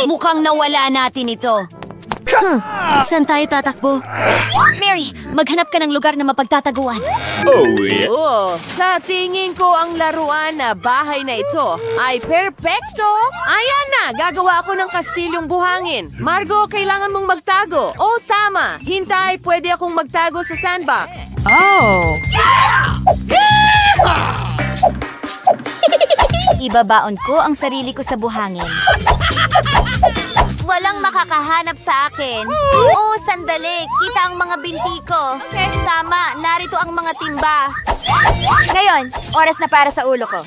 Mukhang nawala natin ito. Saan tayo tatakbo? Mary, maghanap ka ng lugar na mapagtataguan. Sa tingin ko ang laruan na bahay na ito ay perpekto. Ayan na, gagawa ako ng kastilyong buhangin. Margo, kailangan mong magtago. Oh, tama. Hintay, pwede akong magtago sa sandbox. Ibabaon ko ang sarili ko sa buhangin. Walang makakahanap sa akin. Oh, sandali. Kita ang mga binti ko. Tama, narito ang mga timba. Ngayon, oras na para sa ulo ko.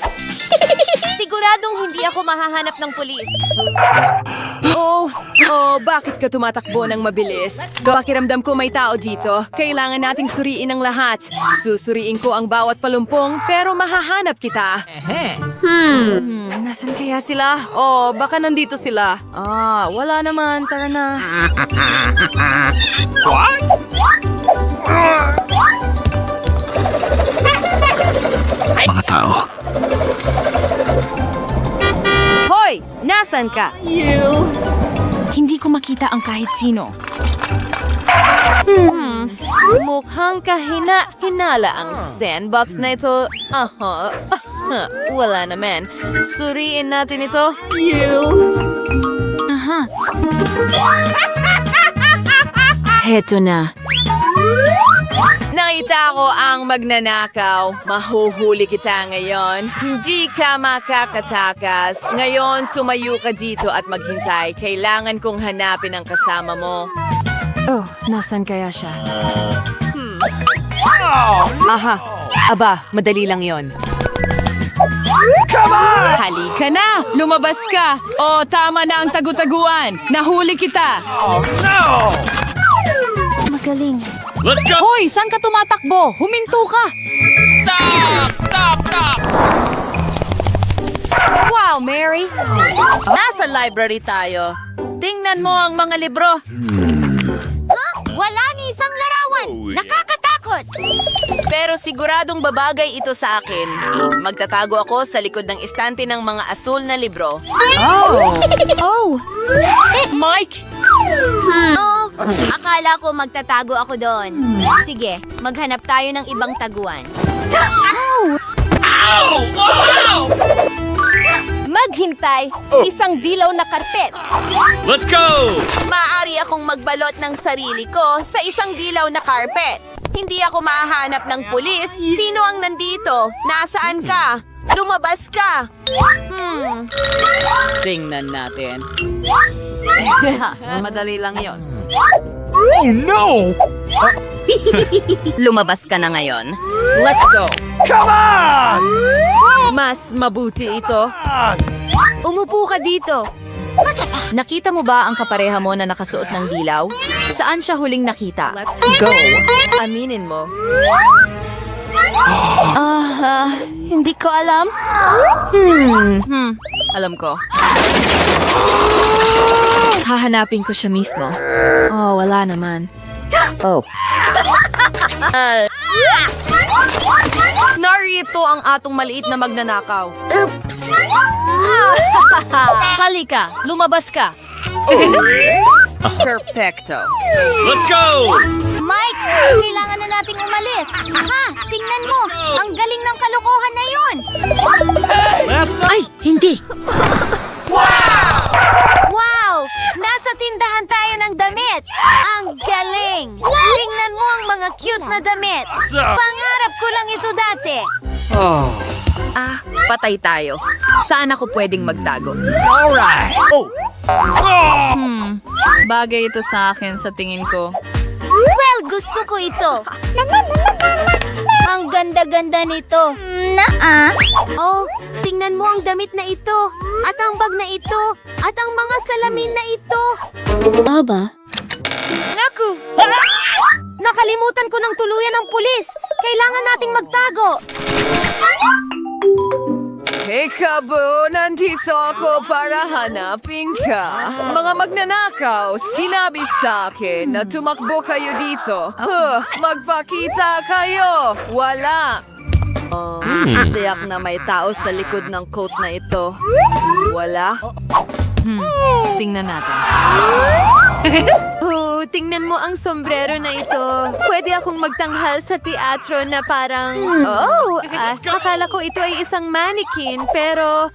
Siguradong hindi ako mahahanap ng pulis. Bakit ka tumatakbo ng mabilis? Pakiramdam ko may tao dito. Kailangan nating suriin ang lahat. Susuriin ko ang bawat palumpong, pero mahahanap kita. Nasaan kaya sila? Baka nandito sila. Wala naman. Tara na. Mga tao. Hoy! Nasaan ka? Hindi ko makita ang kahit sino. Mukhang hinala ang sandbox na ito. Wala naman. Suriin natin ito. Heto na. Nakita ko ang magnanakaw. Mahuhuli kita ngayon. Hindi ka makakatakas. Ngayon, tumayo ka dito at maghintay. Kailangan kong hanapin ang kasama mo. Nasaan kaya siya? Aha. Aba, madali lang yon. Halika na! Lumabas ka! Tama na ang tagutaguan! Nahuli kita! Magaling. Let's go! Hoy, saan ka tumatakbo? Huminto ka! Wow, Mary! Nasa library tayo. Tingnan mo ang mga libro. Wala ni isang larawan! Nakakatakot! Pero siguradong babagay ito sa akin. Magtatago ako sa likod ng istante ng mga asul na libro. Mike! Akala ko magtatago ako doon. Sige, maghanap tayo ng ibang taguan. Maghintay, isang dilaw na karpet. Let's go! Maaari akong magbalot ng sarili ko sa isang dilaw na carpet. Hindi ako mahanap ng pulis. Sino ang nandito? Nasaan ka? Lumabas ka! Tingnan natin. Madali lang yon. Oh no! Lumabas ka na ngayon. Let's go! Come on! Mas mabuti ito. Umupo ka dito. Nakita mo ba ang kapareha mo na nakasuot ng dilaw? Saan siya huling nakita? Let's go! Aminin mo. Hindi ko alam. Alam ko. Hahanapin ko siya mismo. Wala naman. Narito ang atong maliit na magnanakaw. Oops! Halika, lumabas ka. Perfecto. Let's go! Mike, kailangan na nating umalis. Tingnan mo. Ang galing ng kalokohan na yun. Ay, Hindi! Wow! Nasa tindahan tayo ng damit! Ang galing! Tingnan mo ang mga cute na damit! Pangarap ko lang ito dati! Patay tayo. Saan ako pwedeng magtago? alright! Bagay ito sa akin sa tingin ko. Well, gusto ko ito! Ang ganda-ganda nito! Oh, tingnan mo ang damit na ito! At ang bag na ito! At ang mga salamin na ito! Aba? Naku! Nakalimutan ko ng tuluyan ng pulis! Kailangan nating magtago! Hey, Kabo! Nandito ako para hanapin ka. Mga magnanakaw, sinabi sa akin na tumakbo kayo dito. Magpakita kayo! Wala! Tiyak na may tao sa likod ng coat na ito. Wala? Tingnan natin. Oh, tingnan mo ang sombrero na ito. Pwede akong magtanghal sa teatro na parang... akala ko ito ay isang mannequin, pero...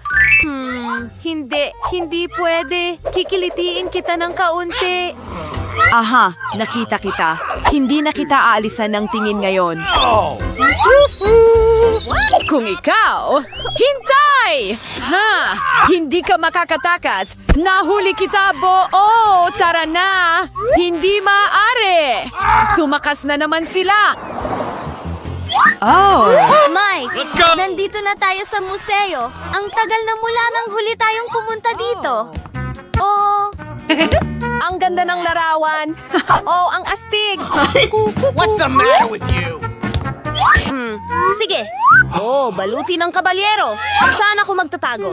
hindi pwede. Kikilitiin kita ng kaunti. Aha, nakita kita. Hindi na kita aalisan ng tingin ngayon. Kung ikaw, hintay! Hindi ka makakatakas. Nahuli kita, Bo! Tara na! Hindi maaari! Tumakas na naman sila! Mike, Let's go! nandito na tayo sa museo. Ang tagal na mula nang huli tayong pumunta dito. Ang ganda ng larawan! Ang astig! What's the matter with you? Sige. Baluti ng kabalyero. Saan ako magtatago?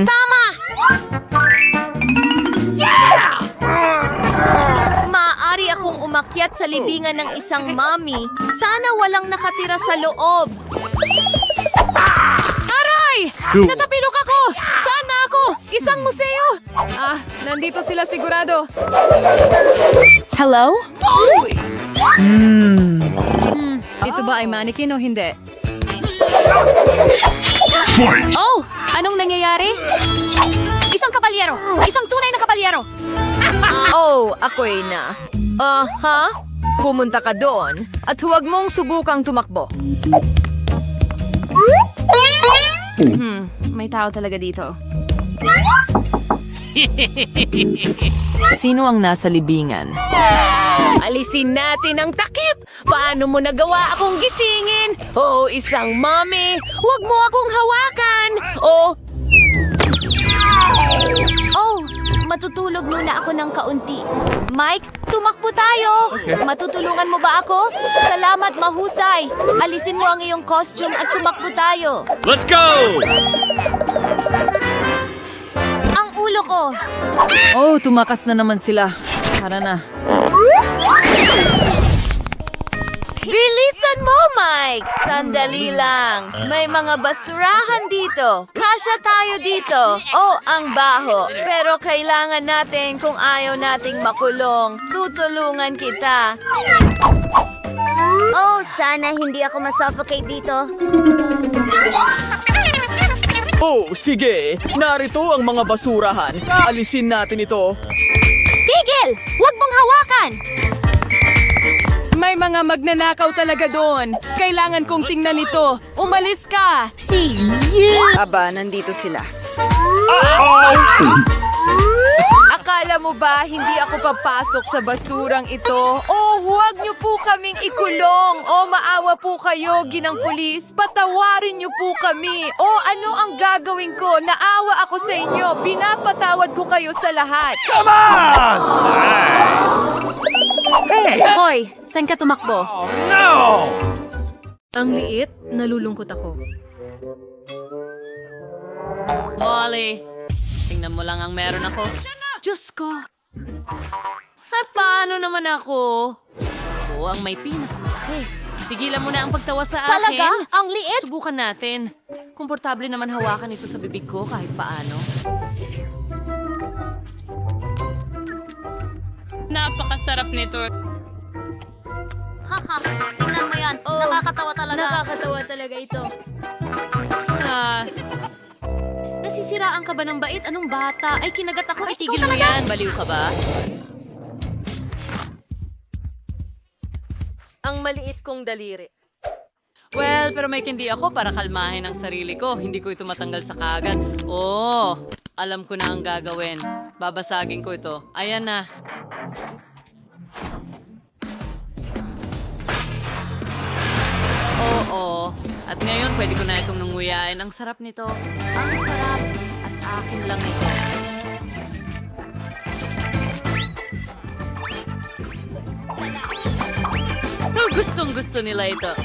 Tama! Maaari akong umakyat sa libingan ng isang mami. Sana walang nakatira sa loob. Aray! Natapilok ako! Saan na ako? Isang museo! Nandito sila sigurado. Hello? Ito ba ay mannequin o hindi? Anong nangyayari? Isang kabalyero! Isang tunay na kabalyero! Ako'y na. Pumunta ka doon at huwag mong subukang tumakbo. May tao talaga dito. Sino ang nasa libingan? Alisin natin ang takip! Paano mo nagawa akong gisingin? Isang mami! Huwag mo akong hawakan! Matutulog muna ako ng kaunti. Mike, tumakbo tayo! Matutulungan mo ba ako? Salamat, mahusay! Alisin mo ang iyong costume at tumakbo tayo. Let's go! Ang ulo ko! Tumakas na naman sila. Tara na. Bilisan mo, Mike! Sandali lang. May mga basurahan dito. Kasya tayo dito. Ang baho. Pero kailangan natin kung ayaw nating makulong. Tutulungan kita. Sana hindi ako masuffocate dito. Sige. Narito ang mga basurahan. Alisin natin ito. Tigil! Huwag mong hawakan! May mga magnanakaw talaga doon. Kailangan kong tingnan ito. Umalis ka! Aba, nandito sila. Akala mo ba hindi ako papasok sa basurang ito? Huwag niyo po kaming ikulong. Maawa po kayo, ginang pulis. Patawarin niyo po kami. Ano ang gagawin ko? Naawa ako sa inyo. Pinapatawad ko kayo sa lahat. Come on! Nice! Hey! Hoy, saan ka tumakbo? Oh, no! Ang liit, nalulungkot ako. Molly, tingnan mo lang ang meron ako. Diyos ko. Paano naman ako? Ako ang may pinakamalaki. Tigilan mo na ang pagtawa sa akin. Talaga? Ang liit? Subukan natin. Komportable naman hawakan ito sa bibig ko kahit paano. Napakasarap nito. Haha, tingnan mo yan. Nakakatawa talaga. Nakakatawa talaga ito. Nasisiraan ka ba ng bait? Anong bata? Ay, kinagat ako. Itigil mo yan. Baliw ka ba? Ang maliit kong daliri. Well, pero may kindi ako para kalmahin ang sarili ko. Hindi ko ito matanggal sa kaagad. Alam ko na ang gagawin. Babasagin ko ito. Ayan na. At ngayon, pwede ko na itong nanguyain. Ang sarap nito. Ang sarap. At akin lang ito. Gustong-gusto nila ito.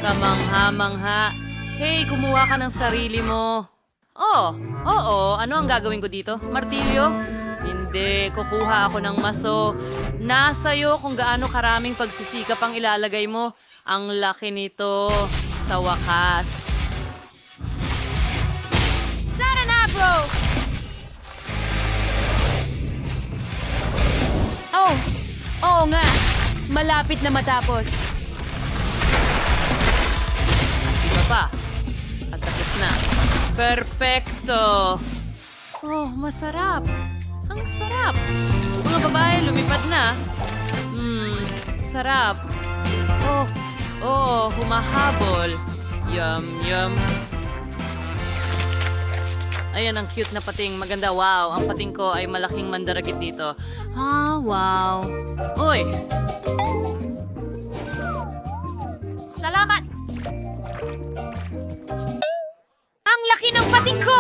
Kamangha-mangha. Hey, kumuha ka ng sarili mo. Oo. Ano ang gagawin ko dito? Martilyo? Hindi. Kukuha ako ng maso. Nasa'yo kung gaano karaming pagsisikap ang ilalagay mo. Ang laki nito. Sa wakas. Tara na, bro! Malapit na matapos. Iba pa. At tapos na. Perfecto. Oh, masarap. Ang sarap. Mga babae, lumipad na. Sarap. Humahabol. Yum, yum. Ayan, ang cute na pating. Maganda, wow. Ang pating ko ay malaking mandaragit dito. Ah, wow. Uy! Salamat! Ang laki ng pating ko!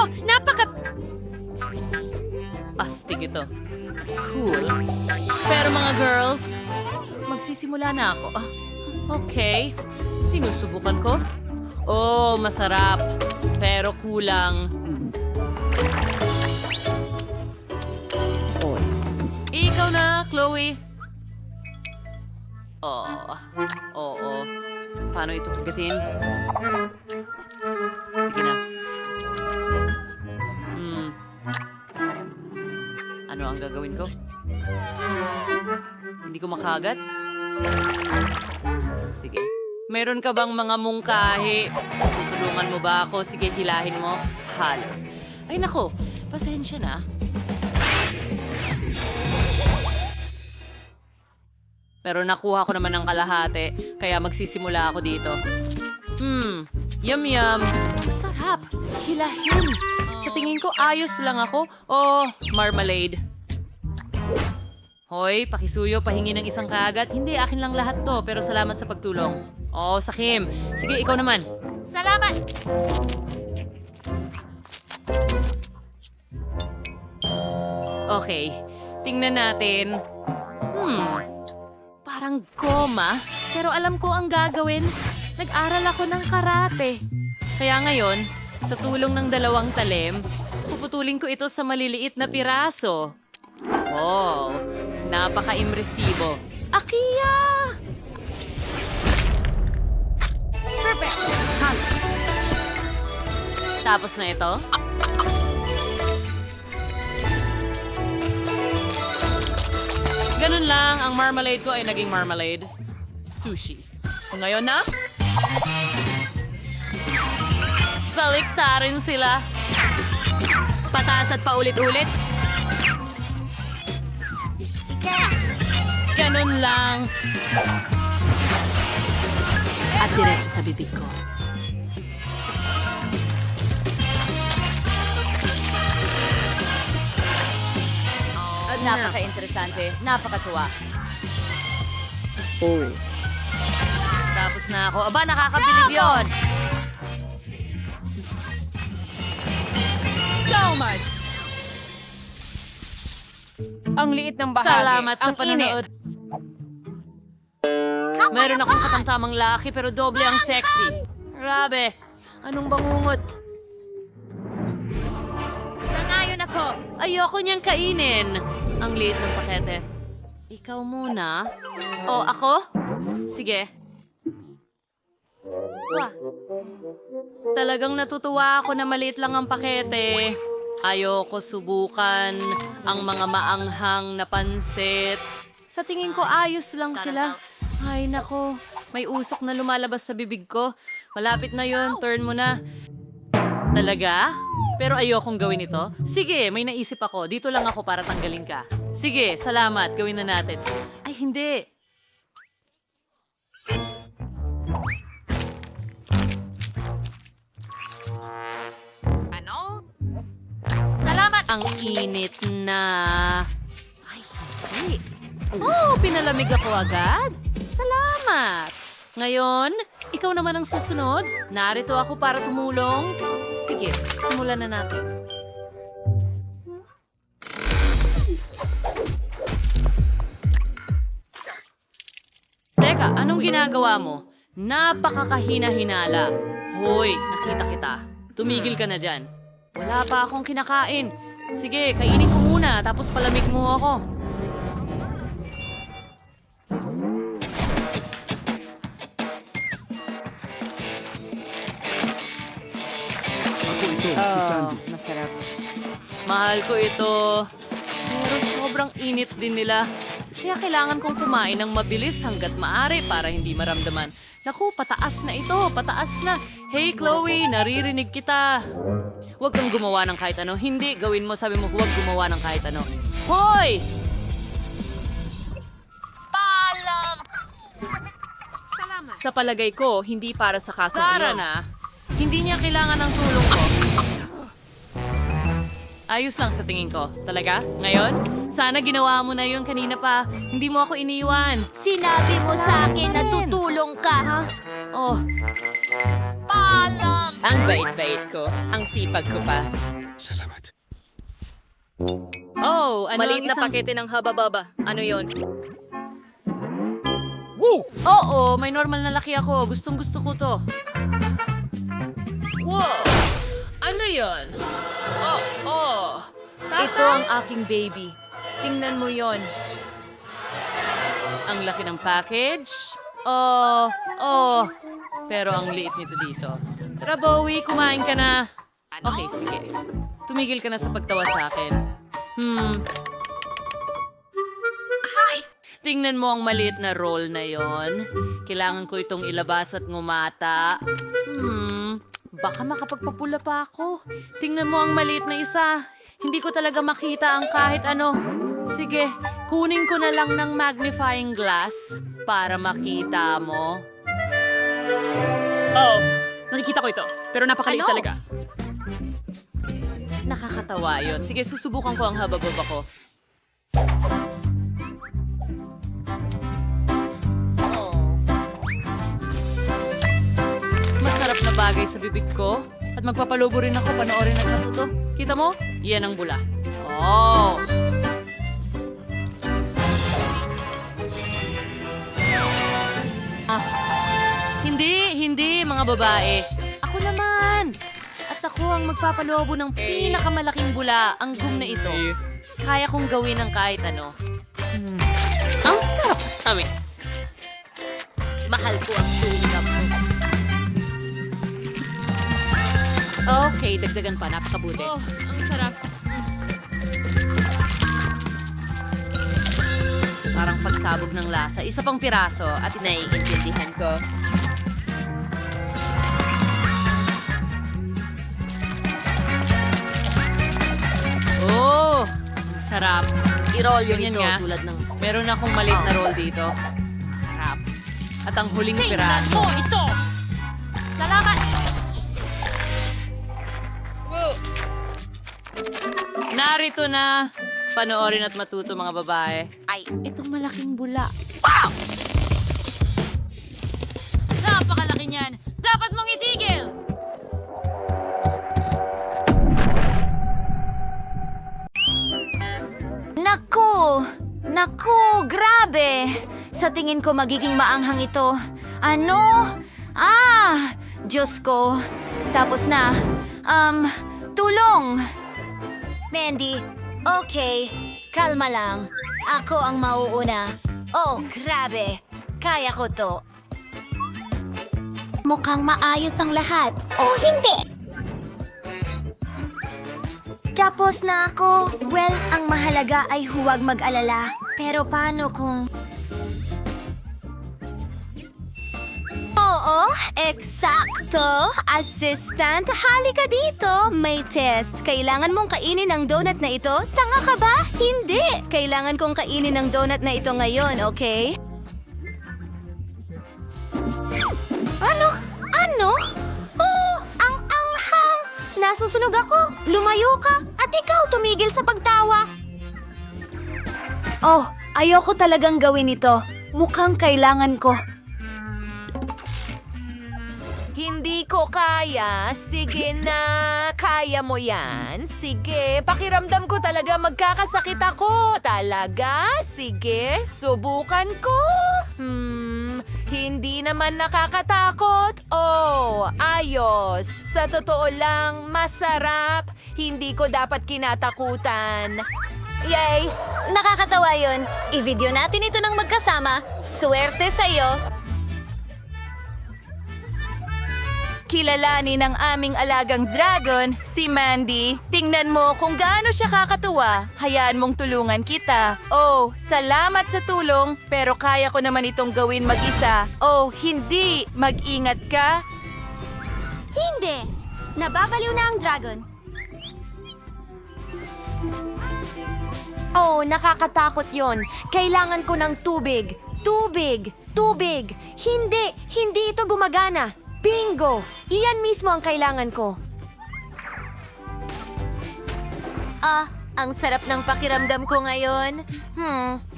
Astig ito. Cool. Pero mga girls, magsisimula na ako. Okay. Sinusubukan ko. Oh, masarap. Pero kulang. Ikaw na, Chloe. Oo. Paano ito kagatin? Sige na. Ano ang gagawin ko? Hindi ko makagat? Sige. Meron ka bang mga mungkahi? Tutulungan mo ba ako? Sige, hilahin mo. Halos. Ay nako, pasensya na. Pero nakuha ko naman ng kalahati, kaya magsisimula ako dito. Yum yum. Masarap. Hilahin. Sa tingin ko, ayos lang ako. Oh, marmalade. Hoy, pakisuyo, pahingi ng isang kagat. Hindi, akin lang lahat to, pero salamat sa pagtulong. Oh, Sakim. Sige, ikaw naman. Salamat! Okay, tingnan natin. Parang goma, pero alam ko ang gagawin. Nag-aral ako ng karate. Kaya ngayon, sa tulong ng 2 talim, puputulin ko ito sa maliliit na piraso. Wow, napaka-impresibo. Akiya! Perfect! Halos. Tapos na ito. Ganun lang, ang marmalade ko ay naging marmalade. Sushi. Ngayon na? Baliktarin sila. Pataas at paulit-ulit. Sige! Ganun lang. At diretso sa bibig ko. Napaka-interesante. Napakatuwa. Tapos na ako. Aba, nakakabilib yun. So much. Ang liit ng bahagi. Salamat sa Ang panonood. init. Meron akong katamtamang laki pero doble ang sexy. Grabe. Anong bangungot? Nangayon ako. Ayoko niyang kainin. Ang liit ng pakete. Ikaw muna. O, ako? Sige. Talagang natutuwa ako na maliit lang ang pakete. Ayoko subukan ang mga maanghang na pansit. Sa tingin ko ayos lang sila. Ay nako, may usok na lumalabas sa bibig ko. Malapit na yon, turn mo na. Talaga? Pero ayokong gawin ito. Sige, may naisip ako. Dito lang ako para tanggalin ka. Sige, salamat. Gawin na natin. Ay, hindi. Salamat! Ang init na. Ay, hindi. Oh, pinalamig ako agad. Salamat. Ngayon, ikaw naman ang susunod. Narito ako para tumulong. Sige, simulan na natin. Teka, anong ginagawa mo? Napakakahina-hinala. Hoy, nakita kita. Tumigil ka na dyan. Wala pa akong kinakain. Sige, kainin ko muna, tapos palamig mo ako. Ako ito, si Sandy. Masarap. Mahal ko ito. Pero sobrang init din nila. Kaya kailangan kong kumain ng mabilis hanggat maaari para hindi maramdaman. Naku, pataas na ito, pataas na. Hey Chloe, naririnig kita. Huwag kang gumawa ng kahit ano. Hindi, gawin mo, sabi mo, huwag gumawa ng kahit ano. Hoy! Sa palagay ko, hindi para sa kasong iyon. Na, hindi niya kailangan ng tulong ko. Ayos lang sa tingin ko. Talaga? Ngayon? Sana ginawa mo na yun kanina pa. Hindi mo ako iniwan. Sinabi mo sa akin na tutulong ka, ha? Oh, ang bait-bait ko. Ang sipag ko pa. Salamat. Oh, ano Maliit ang na isang... pakete ng haba-baba. Ano yon? Oo, may normal na laki ako. Gustong-gusto ko to. Wow! Ano yon? Ito ang aking baby. Tingnan mo yon. Ang laki ng package. Pero ang liit nito dito. Tara, Bowie, kumain ka na. Okay, sige. Tumigil ka na sa pagtawa sa akin. Tingnan mo ang maliit na roll na yon. Kailangan ko itong ilabas at ngumata. Baka makapagpapula pa ako. Tingnan mo ang maliit na isa. Hindi ko talaga makita ang kahit ano. Sige, kunin ko na lang ng magnifying glass para makita mo. Oh, nakikita ko ito. Pero napakaliit talaga. Nakakatawa yon. Sige, susubukan ko ang haba-baba ko. Masarap na bagay sa bibig ko. At magpapalobo rin ako panoorin at matuto. Kita mo? Yan ang bula. Oh! Hindi, mga babae. Ako naman! At ako ang magpapalobo ng pinakamalaking bula, ang gum na ito. Kaya kong gawin ang kahit ano. Ang sarap! Tamis! Mahal ko ang tulap mo. Okay, dagdagan pa. Napakabuti. Oh, ang sarap. Parang pagsabog ng lasa. Isa pang piraso at isa... Naiintindihan ko. Oh, ang sarap. I-roll yun ito tulad ng... Meron akong maliit na roll dito. Sarap. At ang huling piraso. ito! Salamat! Narito na. Panoorin at matuto mga babae. Ay, itong malaking bula. Napakalaki niyan. Dapat mong itigil. Naku, grabe! Sa tingin ko magiging maanghang ito. Ano? Diyos ko. Tapos na. Tulong! Mandy, okay. Kalma lang. Ako ang mauuna. Oh, grabe. Kaya ko to. Mukhang maayos ang lahat. Oh, hindi! Tapos na ako. Well, ang mahalaga ay huwag mag-alala. Pero paano kung... Oo, eksakto. Assistant, halika dito. May test. Kailangan mong kainin ang donut na ito? Tanga ka ba? Hindi. Kailangan kong kainin ang donut na ito ngayon, okay? Ano? Oh, ang anghang! Nasusunog ako. Lumayo ka. At ikaw tumigil sa pagtawa. Oh, ayoko talagang gawin ito. Mukhang kailangan ko. Hindi ko kaya. Sige na. Kaya mo yan. Sige. Pakiramdam ko talaga magkakasakit ako. Talaga? Sige. Subukan ko. Hindi naman nakakatakot. Oh, ayos. Sa totoo lang, masarap. Hindi ko dapat kinatakutan. Yay! Nakakatawa yun. I-video natin ito ng magkasama. Swerte sa'yo. kilalanin ang aming alagang dragon, si Mandy. Tingnan mo kung gaano siya kakatuwa. Hayaan mong tulungan kita. Oh, salamat sa tulong, pero kaya ko naman itong gawin mag-isa. Oh, hindi. Mag-ingat ka. Hindi! Nababaliw na ang dragon. Oh, nakakatakot yon. Kailangan ko ng tubig. Tubig! Tubig! Hindi! Hindi ito gumagana. Bingo! Iyan mismo ang kailangan ko. Ang sarap ng pakiramdam ko ngayon.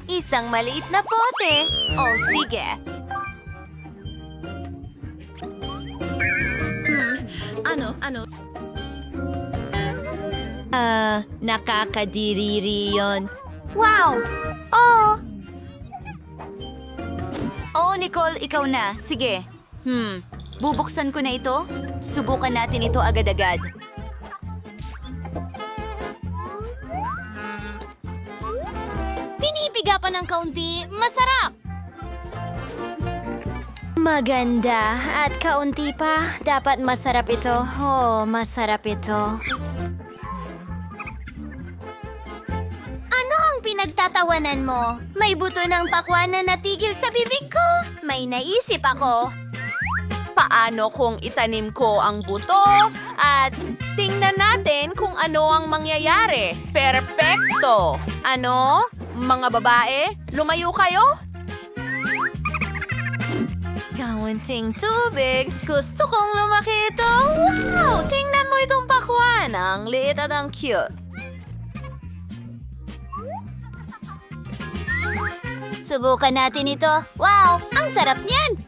Isang maliit na pote. Oh, sige. Nakakadiriri yon. Wow! Oh! Oh, Nicole, ikaw na. Sige. Bubuksan ko na ito. Subukan natin ito agad-agad. Pinipiga pa ng kaunti. Masarap! Maganda. At kaunti pa. Dapat masarap ito. Oh, masarap ito. Ano ang pinagtatawanan mo? May buto ng pakwan na natigil sa bibig ko. May naisip ako. Paano kung itanim ko ang buto at tingnan natin kung ano ang mangyayari? Perpekto! Ano? Mga babae, lumayo kayo? Kaunting tubig. Gusto kong lumaki ito. Wow! Tingnan mo itong pakwan. Ang liit at ang cute. Subukan natin ito. Wow! Ang sarap niyan!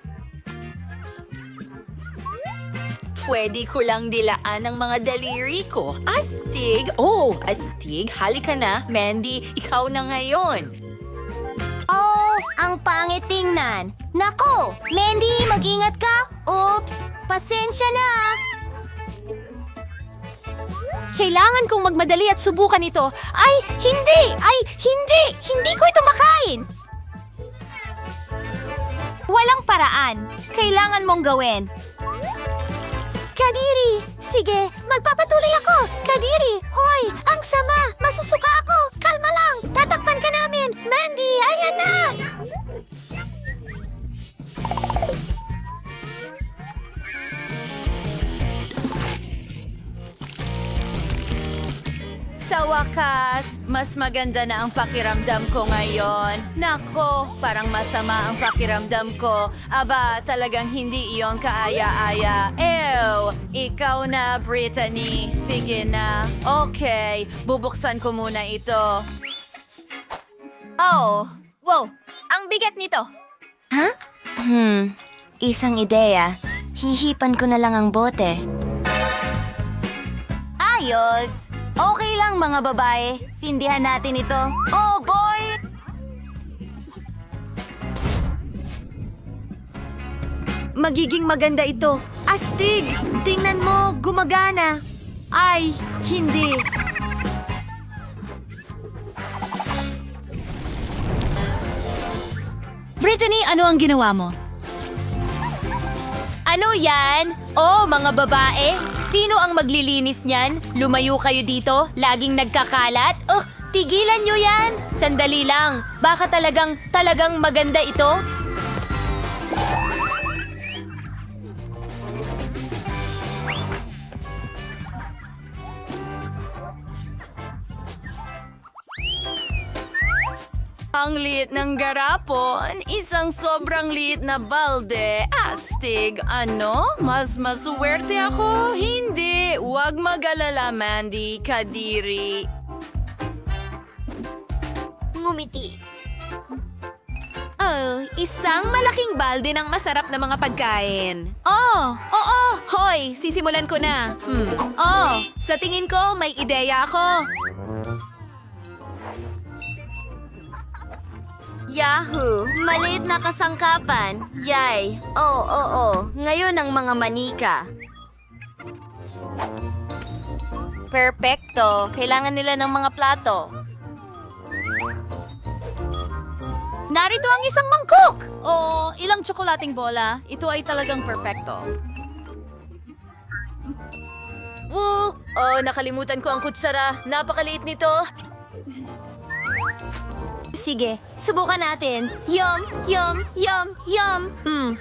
Pwede ko lang dilaan ang mga daliri ko. Astig! Oh, astig. Halika na. Mandy, ikaw na ngayon. Oh, ang pangit tingnan. Nako! Mandy, mag-ingat ka! Oops! Pasensya na! Kailangan kong magmadali at subukan ito. Ay, hindi! Ay, hindi! Hindi ko ito makain! Walang paraan. Kailangan mong gawin. Kadiri! Sige, magpapatuloy ako! Kadiri! Hoy! Ang sama! Masusuka ako! Kalma lang! Tatakpan ka namin! Mandy! Ayan na! Sa wakas, mas maganda na ang pakiramdam ko ngayon. Nako, parang masama ang pakiramdam ko. Aba, talagang hindi iyon kaaya-aya. Ew! Ikaw na, Brittany. Sige na. Okay, bubuksan ko muna ito. Oh! Wow! Ang bigat nito! Ha? Isang ideya. Hihipan ko na lang ang bote. Ayos! Okay lang mga babae. Sindihan natin ito. Oh boy! Magiging maganda ito. Astig! Tingnan mo, gumagana. Ay, hindi. Brittany, ano ang ginawa mo? Ano yan? Oh, mga babae? Sino ang maglilinis niyan? Lumayo kayo dito? Laging nagkakalat? Tigilan nyo yan! Sandali lang. Baka talagang maganda ito? Ang liit ng garapon, isang sobrang liit na balde. Astig, ano? Mas maswerte ako? Hindi, huwag mag-alala, Mandy, Kadiri. Ngumiti. Oh, isang malaking balde ng masarap na mga pagkain. Oh, oo, hoy, sisimulan ko na. Oh, sa tingin ko, may ideya ako. Yahoo! Maliit na kasangkapan. Yay! Oo. Ngayon ang mga manika. Perpekto. Kailangan nila ng mga plato. Narito ang isang mangkok! O ilang tsokolating bola. Ito ay talagang perpekto. tofu! Oh, nakalimutan ko ang kutsara. Napakaliit nito. Sige, subukan natin. Yum, yum, yum, yum.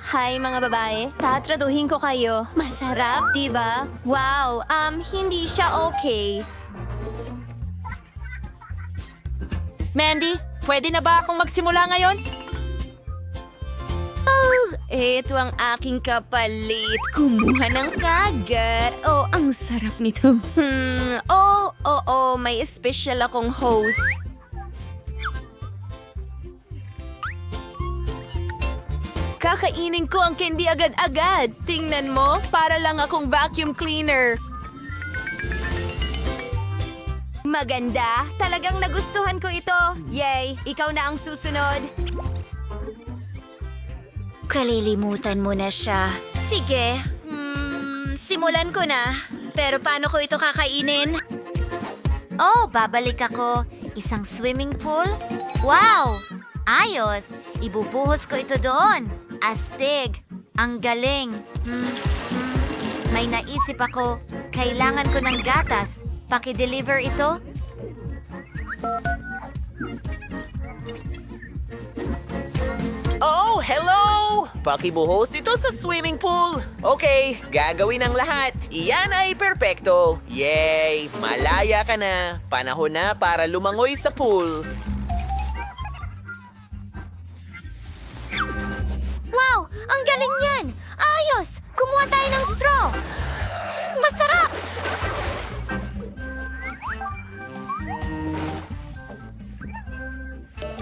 Hi mga babae. Tatraduhin ko kayo. Masarap, di ba? Wow, hindi siya okay. Mandy, pwede na ba akong magsimula ngayon? Ito ang aking kapalit. Kumuha ng kagat. Oh, ang sarap nito. May special akong host. Kakainin ko ang candy agad-agad. Tingnan mo, para lang akong vacuum cleaner. Maganda. Talagang nagustuhan ko ito. Yay, ikaw na ang susunod. Kalilimutan mo na siya. Sige. Simulan ko na. Pero paano ko ito kakainin? Oh, babalik ako. Isang swimming pool? Wow! Ayos! Ibubuhos ko ito doon. Astig! Ang galing! May naisip ako. Kailangan ko ng gatas. Paki-deliver ito? Oh, hello! Pakibuhos ito sa swimming pool. Okay, gagawin ang lahat. Iyan ay perpekto. Yay! Malaya ka na. Panahon na para lumangoy sa pool. Wow! Ang galing niyan! Ayos! Kumuha tayo ng straw! Masarap!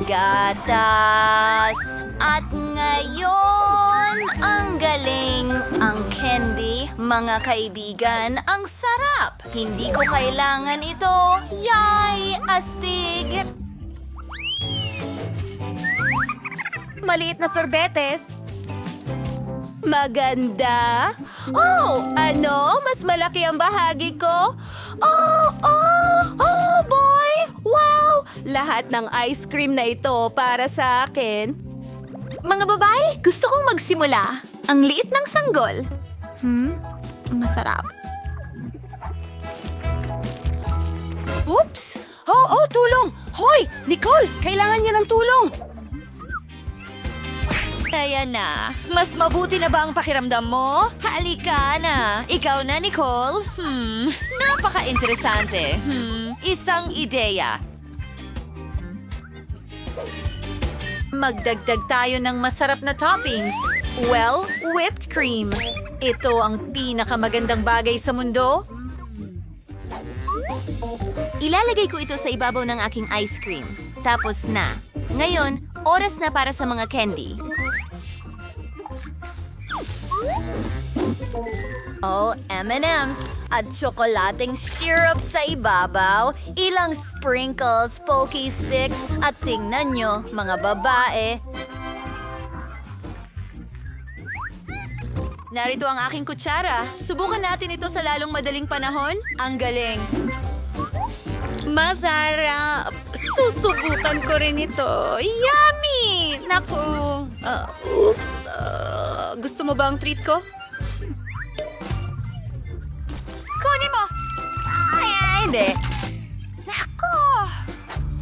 Gatas! At ngayon, ang galing! Ang candy, mga kaibigan, ang sarap! Hindi ko kailangan ito! Yay! Astig! Maliit na sorbetes. Maganda. Oh, ano? Mas malaki ang bahagi ko? Oh boy! Wow! Lahat ng ice cream na ito para sa akin. Mga babae, gusto kong magsimula. Ang liit ng sanggol. Masarap. Oops! Oh, tulong! Hoy! Nicole, kailangan niya ng tulong! Kaya na. Mas mabuti na ba ang pakiramdam mo? Halika na. Ikaw na, Nicole. Napaka-interesante. Isang ideya. Magdagdag tayo ng masarap na toppings. Well, whipped cream. Ito ang pinakamagandang bagay sa mundo. Ilalagay ko ito sa ibabaw ng aking ice cream. Tapos na. Ngayon, oras na para sa mga candy. Oh, M&M's at tsokolating syrup sa ibabaw, ilang sprinkles, pokey sticks, at tingnan nyo, mga babae. Narito ang aking kutsara. Subukan natin ito sa lalong madaling panahon. Ang galing. Masarap! Susubukan ko rin ito. Yummy! Naku! Oops! Gusto mo ba ang treat ko? Kunin mo! Ay, hindi. Naku!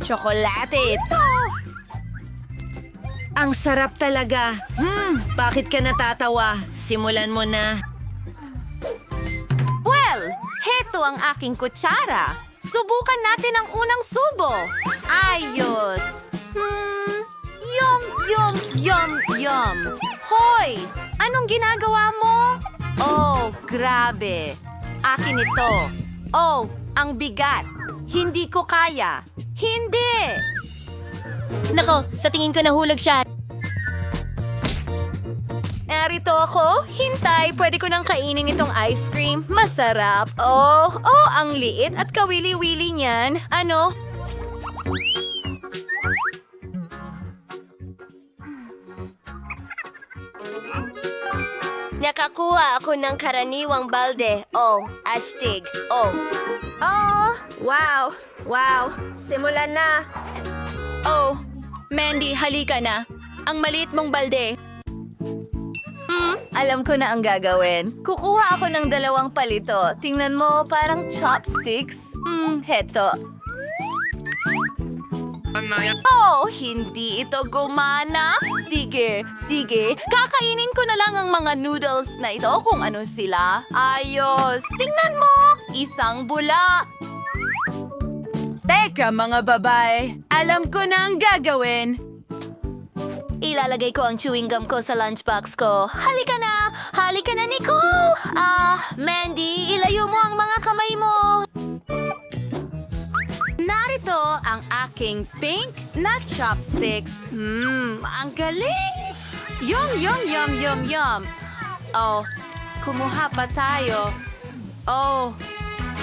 Tsokolate ito! Ang sarap talaga. Bakit ka natatawa? Simulan mo na. Well, heto ang aking kutsara. Subukan natin ang unang subo. Ayos! Yum, yum, yum, yum. Hoy! Anong ginagawa mo? Oh, grabe. Akin ito. Oh, ang bigat. Hindi ko kaya. Hindi! Nako, sa tingin ko nahulog siya. Narito ako. Hintay, pwede ko nang kainin itong ice cream. Masarap. Oh, ang liit at kawili-wili niyan. Ano? Nakakuha ako ng karaniwang balde. Oh, astig. Oh, wow. Wow, simulan na. Oh, Mandy, halika na. Ang maliit mong balde. alam ko na ang gagawin. Kukuha ako ng 2 palito. Tingnan mo, parang chopsticks. Heto. Oh, hindi ito gumana. Sige. Kakainin ko na lang ang mga noodles na ito kung ano sila. Ayos. Tingnan mo, isang bula. Teka mga babae, alam ko na ang gagawin. Ilalagay ko ang chewing gum ko sa lunchbox ko. Halika na, Nicole! Mandy, ilayo mo ang mga kamay mo. Narito ang aking pink na chopsticks. Ang galing! Yum! Oh, kumuha pa tayo. Oh,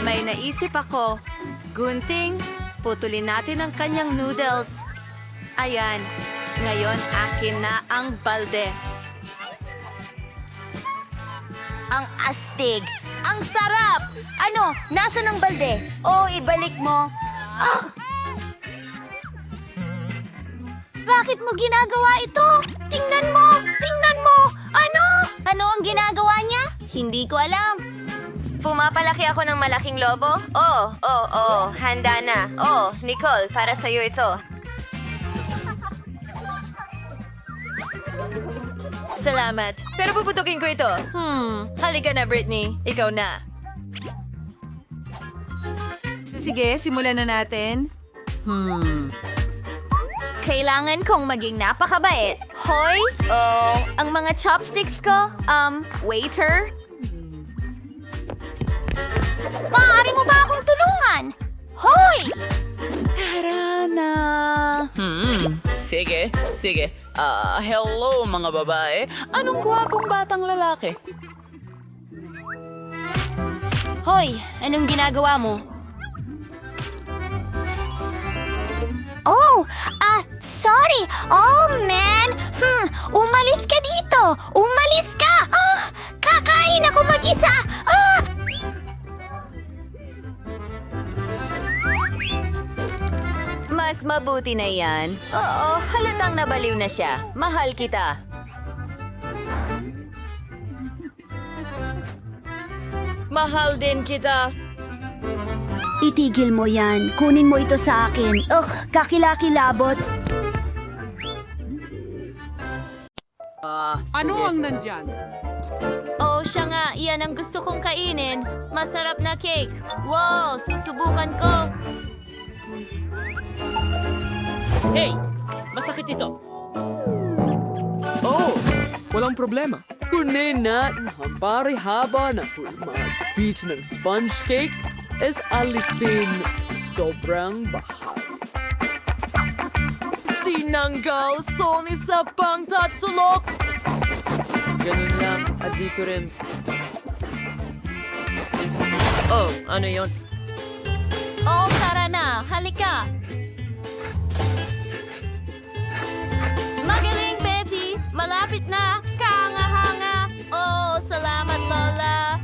may naisip ako. Gunting, putulin natin ang kanyang noodles. Ayan, ngayon akin na ang balde. Ang astig! Ang sarap! Ano? Nasaan ang balde? Oh, ibalik mo. Bakit mo ginagawa ito? Tingnan mo! Ano? Ano ang ginagawa niya? Hindi ko alam. Pumapalaki ako ng malaking lobo? Oh, handa na. Oh, Nicole, para sa'yo ito. Salamat. Pero puputukin ko ito. Halika na, Britney. Ikaw na. Sige, simulan na natin. Kailangan kong maging napakabait. Hoy! Oh, ang mga chopsticks ko. Waiter? Maaari mo ba akong tulungan? Hoy! Tara na. Sige. Hello mga babae. Anong gwapong batang lalaki? Hoy, anong ginagawa mo? Oh, sorry. Oh, man. Umalis ka dito. Umalis ka. Kakain ako mag-isa. Mas mabuti na yan. Oo, halatang nabaliw na siya. Mahal kita. Mahal din kita. Itigil mo yan. Kunin mo ito sa akin. Kakilakilabot. Ano ang nandyan? Oh, siya nga. Iyan ang gusto kong kainin. Masarap na cake. Wow, susubukan ko. Hey! Masakit ito. Oh, walang problema. Kunin natin ang parihaba na hulmat ng sponge cake is alisin sobrang bahal. Tinanggal Sony sa pangtatsulok. Ganun lang at dito rin. Oh, ano yon? Oh, tara na. Halika. Magaling, Betty. Malapit na. Kahanga-hanga. Oh, salamat, Lola.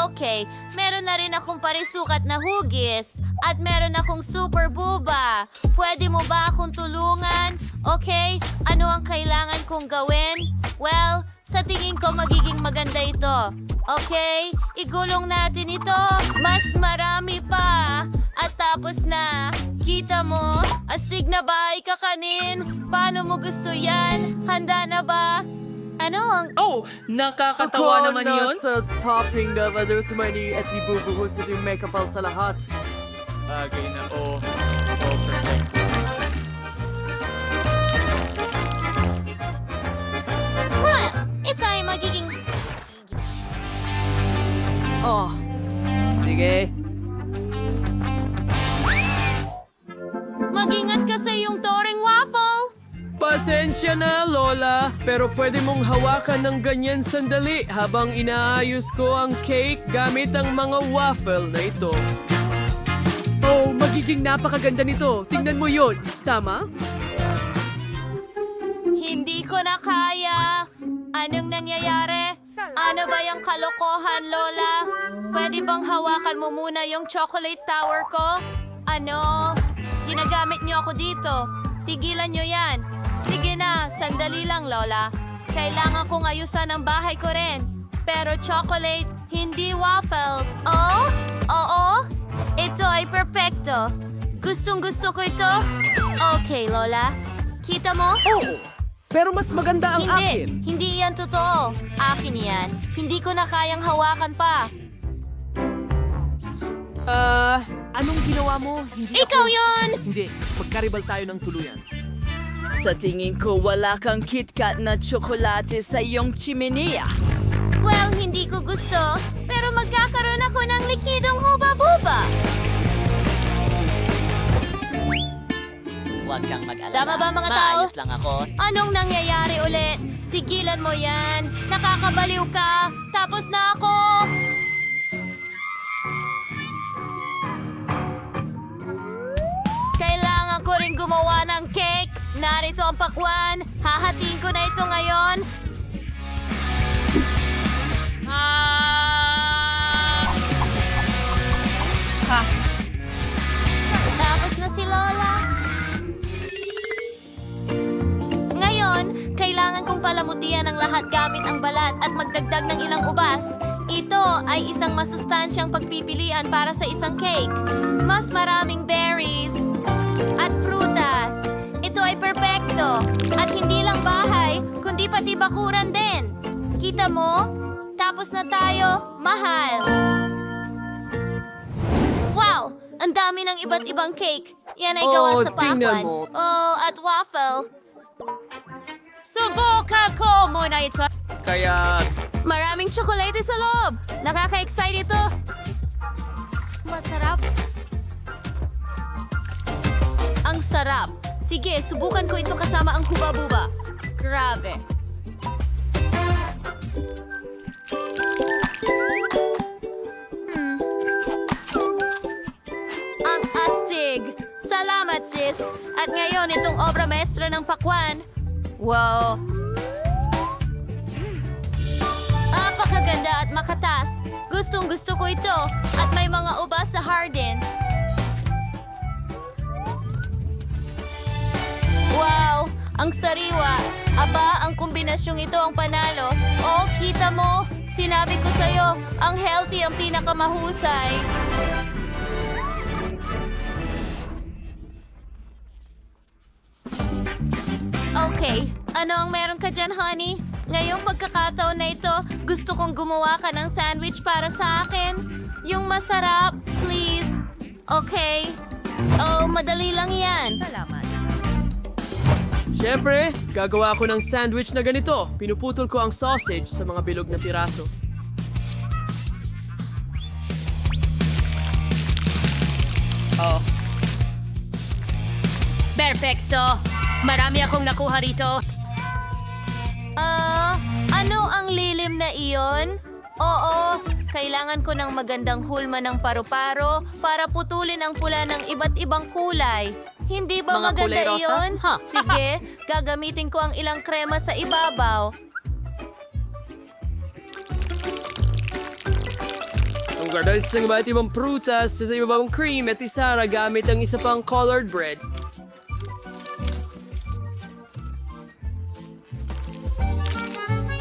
Okay, meron na rin akong parisukat na hugis. At meron akong super buba. Pwede mo ba akong tulungan? Okay, ano ang kailangan kong gawin? Well, sa tingin ko magiging maganda ito. Okay, igulong natin ito. Mas marami pa. At tapos na. Kita mo? Astig na ba ikakanin? Paano mo gusto yan? Handa na ba? Ano ang... Oh, nakakatawa naman yun. Sa topping na there's many at ibubuhos na yung makeup sa lahat. Bagay na perfect. It's ay magiging... Oh, sige. Mag-ingat ka sa iyong toring waffle! Pasensya na, Lola. Pero pwede mong hawakan ng ganyan sandali habang inaayos ko ang cake gamit ang mga waffle na ito. Oh, magiging napakaganda nito. Tingnan mo yon. Tama? Hindi ko na kaya. Anong nangyayari? Ano ba yung kalokohan, Lola? Pwede bang hawakan mo muna yung chocolate tower ko? Ano? Ginagamit niyo ako dito. Tigilan niyo yan. Sige na, sandali lang, Lola. Kailangan kong ayusan ang bahay ko rin. Pero chocolate, hindi waffles. Oh? Oo? Ito ay perpekto. Gustong-gusto ko ito. Okay, Lola. Kita mo? Oo, pero mas maganda ang akin. Hindi yan totoo. Akin yan. Hindi ko na kayang hawakan pa. Anong ginawa mo? Hindi Ikaw ako... yon! Hindi, magkaribal tayo ng tuluyan. Sa tingin ko, wala kang KitKat na tsokolate sa iyong chimenea. Well, hindi ko gusto. Pero magkakaroon ako ng likidong huba-buba. Huwag kang mag-alala. Tama ba, mga tao? Maayos lang ako. Anong nangyayari ulit? Tigilan mo yan. Nakakabaliw ka. Tapos na ako. Kailangan ko rin gumawa ng cake. Narito ang pakwan. Hahatiin ko na ito ngayon. Tapos na si Lola. Ngayon, kailangan kong palamutian ang lahat gamit ang balat at magdagdag ng ilang ubas. Ito ay isang masustansyang pagpipilian para sa isang cake. Mas maraming berries at prutas. Ito ay perpekto. At hindi lang bahay, kundi pati bakuran din. Kita mo? Tapos na tayo. Mahal. Wow! Ang dami ng iba't ibang cake. Yan ay gawa Oh, sa tingnan pakwan. mo. Oh, at waffle. Subukan ko muna ito. Kaya, Maraming tsokolate sa loob. Nakaka-excite ito. Masarap. Ang sarap. Sige, subukan ko ito kasama ang huba-buba. Grabe. Ang astig. Salamat, sis. At ngayon, itong obra maestra ng pakwan. Wow. Napakaganda at makatas. Gustong-gusto ko ito. At may mga ubas sa hardin. Wow! Ang sariwa. Aba, ang kombinasyong ito ang panalo. Oh, kita mo? Sinabi ko sa'yo, ang healthy ang pinakamahusay. Okay, ano ang meron ka dyan, honey? Ngayong pagkakataon na ito, gusto kong gumawa ka ng sandwich para sa akin. Yung masarap, please. Okay. Oh, madali lang yan. syempre, gagawa ako ng sandwich na ganito. Pinuputol ko ang sausage sa mga bilog na piraso. Perfecto. Marami akong nakuha rito. Ano ang lilim na iyon? Oo, kailangan ko ng magandang hulma ng paru-paro para putulin ang pula ng iba't ibang kulay. Hindi ba Mga maganda kulay rosas? iyon? Ha. Sige, gagamitin ko ang ilang krema sa ibabaw. Ang gardas ng iba't ibang prutas sa ibabang cream at isara gamit ang isa pang colored bread.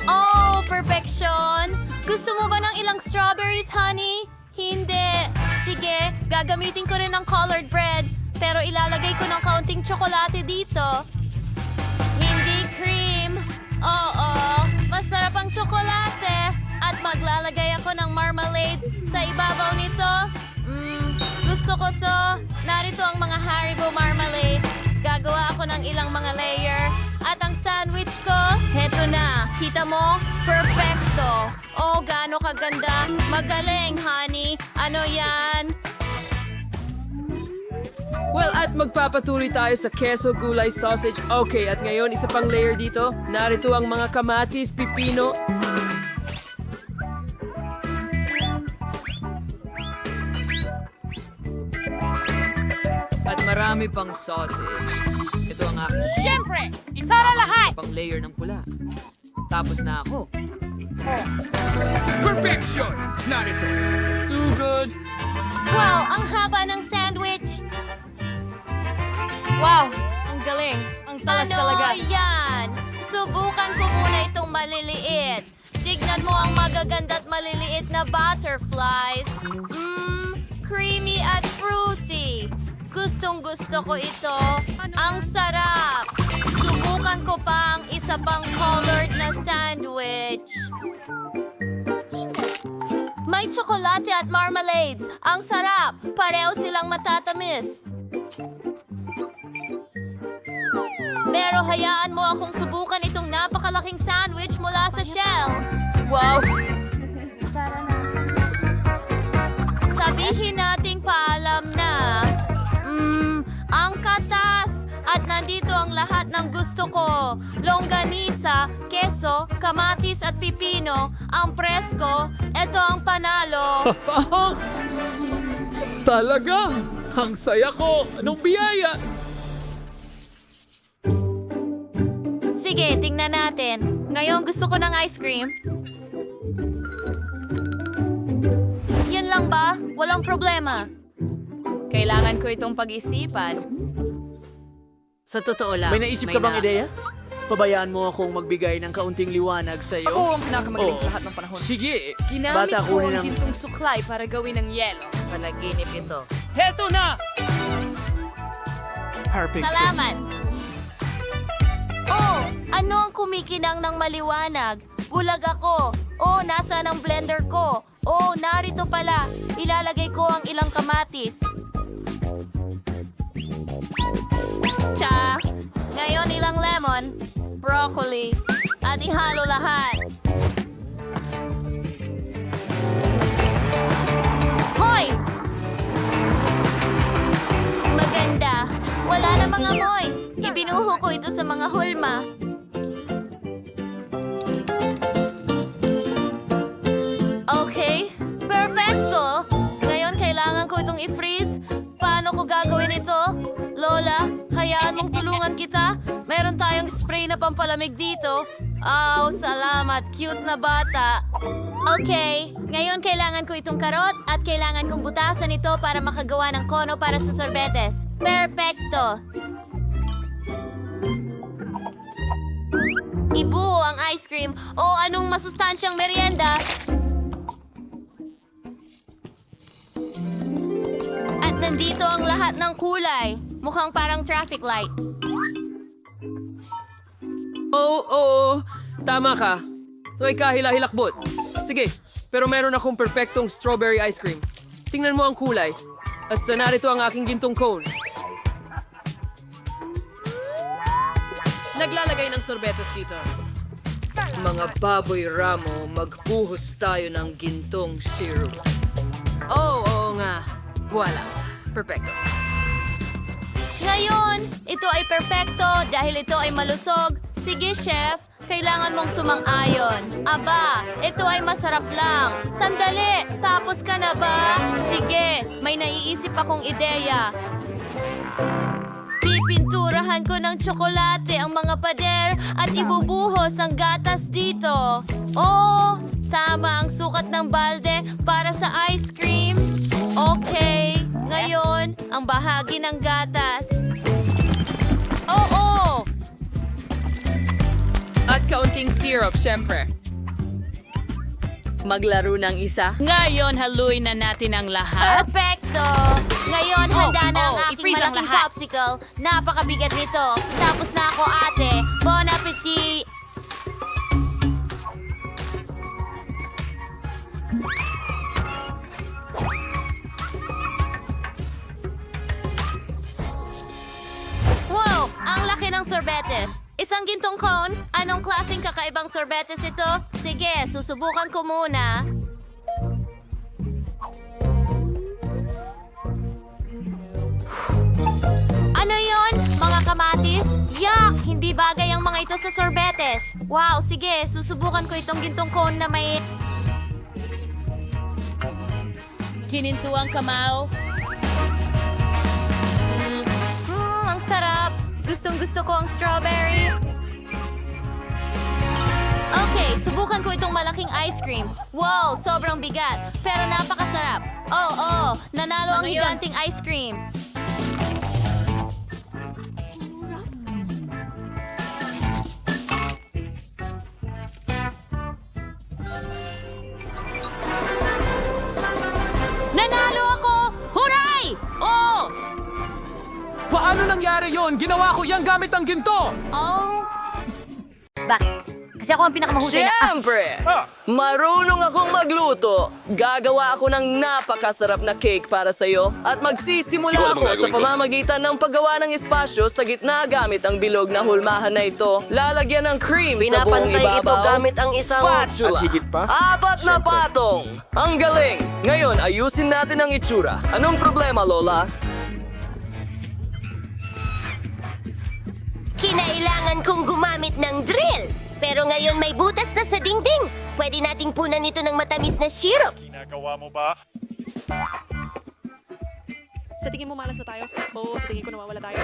Oh, perfection! Gusto mo ba ng ilang strawberries, honey? Hindi. Sige, gagamitin ko rin ng colored bread. Pero ilalagay ko ng kaunting tsokolate dito. Hindi cream. Oo, masarap ang tsokolate. At maglalagay ako ng marmalades sa ibabaw nito. Gusto ko to. Narito ang mga Haribo marmalade. Gagawa ako ng ilang mga layer. At ang sandwich ko, heto na. Kita mo? Perfecto. Oh, gaano kaganda. Magaling, honey. Ano yan? Well, at magpapatuloy tayo sa keso, gulay, sausage. Okay, at ngayon, isa pang layer dito. Narito ang mga kamatis, pipino. At marami pang sausage. Ito ang aking Siyempre, isa na lahat. pang layer ng pula. Tapos na ako. Perfection! Narito. Sugod. Wow, ang haba ng sandwich. Wow, ang galing. Ang Talas talaga. Yan? Subukan ko muna itong maliliit. Tignan mo ang magaganda at maliliit na butterflies. Creamy at fruity. Gustong gusto ko ito. Ang sarap. Subukan ko pa ang isa pang colored na sandwich. May tsokolate at marmalades. Ang sarap. Pareho silang matatamis. Pero hayaan mo akong subukan itong napakalaking sandwich mula sa shell. Wow! Sabihin nating paalam na. Ang katas! At nandito ang lahat ng gusto ko. Longganisa, keso, kamatis at pipino. Ang presko, ito ang panalo. Talaga? Ang saya ko! Anong biyaya? Sige, tingnan natin. Ngayon gusto ko ng ice cream. Yan lang ba? Walang problema. Kailangan ko itong pag-isipan. Sa totoo lang, May naisip ka bang ideya? Pabayaan mo akong magbigay ng kaunting liwanag sa iyo. Ako ang pinakamagaling sa Oo. lahat ng panahon. Sige! Ginamit Bata, ko kunin ang ang- gintong suklay para gawin ng yelo. Panaginip ito. Heto na! Perfect. Salamat. Oh, ano ang kumikinang ng maliwanag? Bulag ako. Oh, nasaan ang blender ko? Oh, narito pala. Ilalagay ko ang ilang kamatis. Tsa. Ngayon ilang lemon, broccoli, at ihalo lahat. Hoy! Maganda. Wala namang amoy. Ibinuho ko ito sa mga hulma. Okay, perfecto. Ngayon kailangan ko itong i-freeze. Paano ko gagawin ito? Lola, hayaan mong tulungan kita. Meron tayong spray na pampalamig dito. Oh, salamat. Cute na bata. Okay, ngayon kailangan ko itong karot at kailangan kong butasan ito para makagawa ng kono para sa sorbetes. Perfecto. Ibuo ang ice cream o anong masustansyang merienda. At nandito ang lahat ng kulay. Mukhang parang traffic light. Oo. Tama ka. Ito ay kahila-hilakbot. Sige, pero meron akong perfectong strawberry ice cream. Tingnan mo ang kulay. At sa narito ang aking gintong cone. Naglalagay ng sorbetes dito. Mga baboy ramo, magbuhos tayo ng gintong syrup. Oo nga. Voila. Perfecto. Ngayon, ito ay perpekto dahil ito ay malusog. Sige, chef. Kailangan mong sumang-ayon. Aba, ito ay masarap lang. Sandali, tapos ka na ba? Sige, may naiisip akong ideya. Pipinturahan ko ng tsokolate ang mga pader at ibubuhos ang gatas dito. Oh, tama ang sukat ng balde para sa ice cream. Okay, ngayon, ang bahagi ng gatas. Oo! At kaunting syrup, syempre. Maglaro ng isa. Ngayon, haluin na natin ang lahat. Perfecto! Ngayon, handa na ang aking i-freeze ang malaking lahat. popsicle. Napakabigat nito. Tapos na ako, ate. Bon appetit! Wow! Ang laki ng sorbetes. Isang gintong cone? Anong klaseng kakaibang sorbetes ito? Sige, susubukan ko muna. Ano yon? Mga kamatis? Yuck! Hindi bagay ang mga ito sa sorbetes. Wow, sige, susubukan ko itong gintong cone na may... Kinintuang kamao. ang sarap. Gustong-gusto ko ang strawberry. Okay, subukan ko itong malaking ice cream. Wow, sobrang bigat. Pero napakasarap. Oh, nanalo ang higanting ice cream. Paano nangyari yon? Ginawa ko yan gamit ang ginto! Kasi ako ang pinakamahusay na... Siyempre! Marunong akong magluto. Gagawa ako ng napakasarap na cake para sa'yo at magsisimula ako sa pamamagitan ng paggawa ng espasyo sa gitna gamit ang bilog na hulmahan na ito. Lalagyan ng cream sa buong ibabaw. Ito gamit ang isang spatula. At higit pa? 4 na patong! Ang galing! Ngayon, ayusin natin ang itsura. Anong problema, Lola? Kinailangan kong gumamit ng drill. Pero ngayon may butas na sa dingding. Pwede nating punan ito ng matamis na syrup. Ginagawa mo ba? Sa tingin mo malas na tayo? Oo, sa tingin ko nawawala tayo.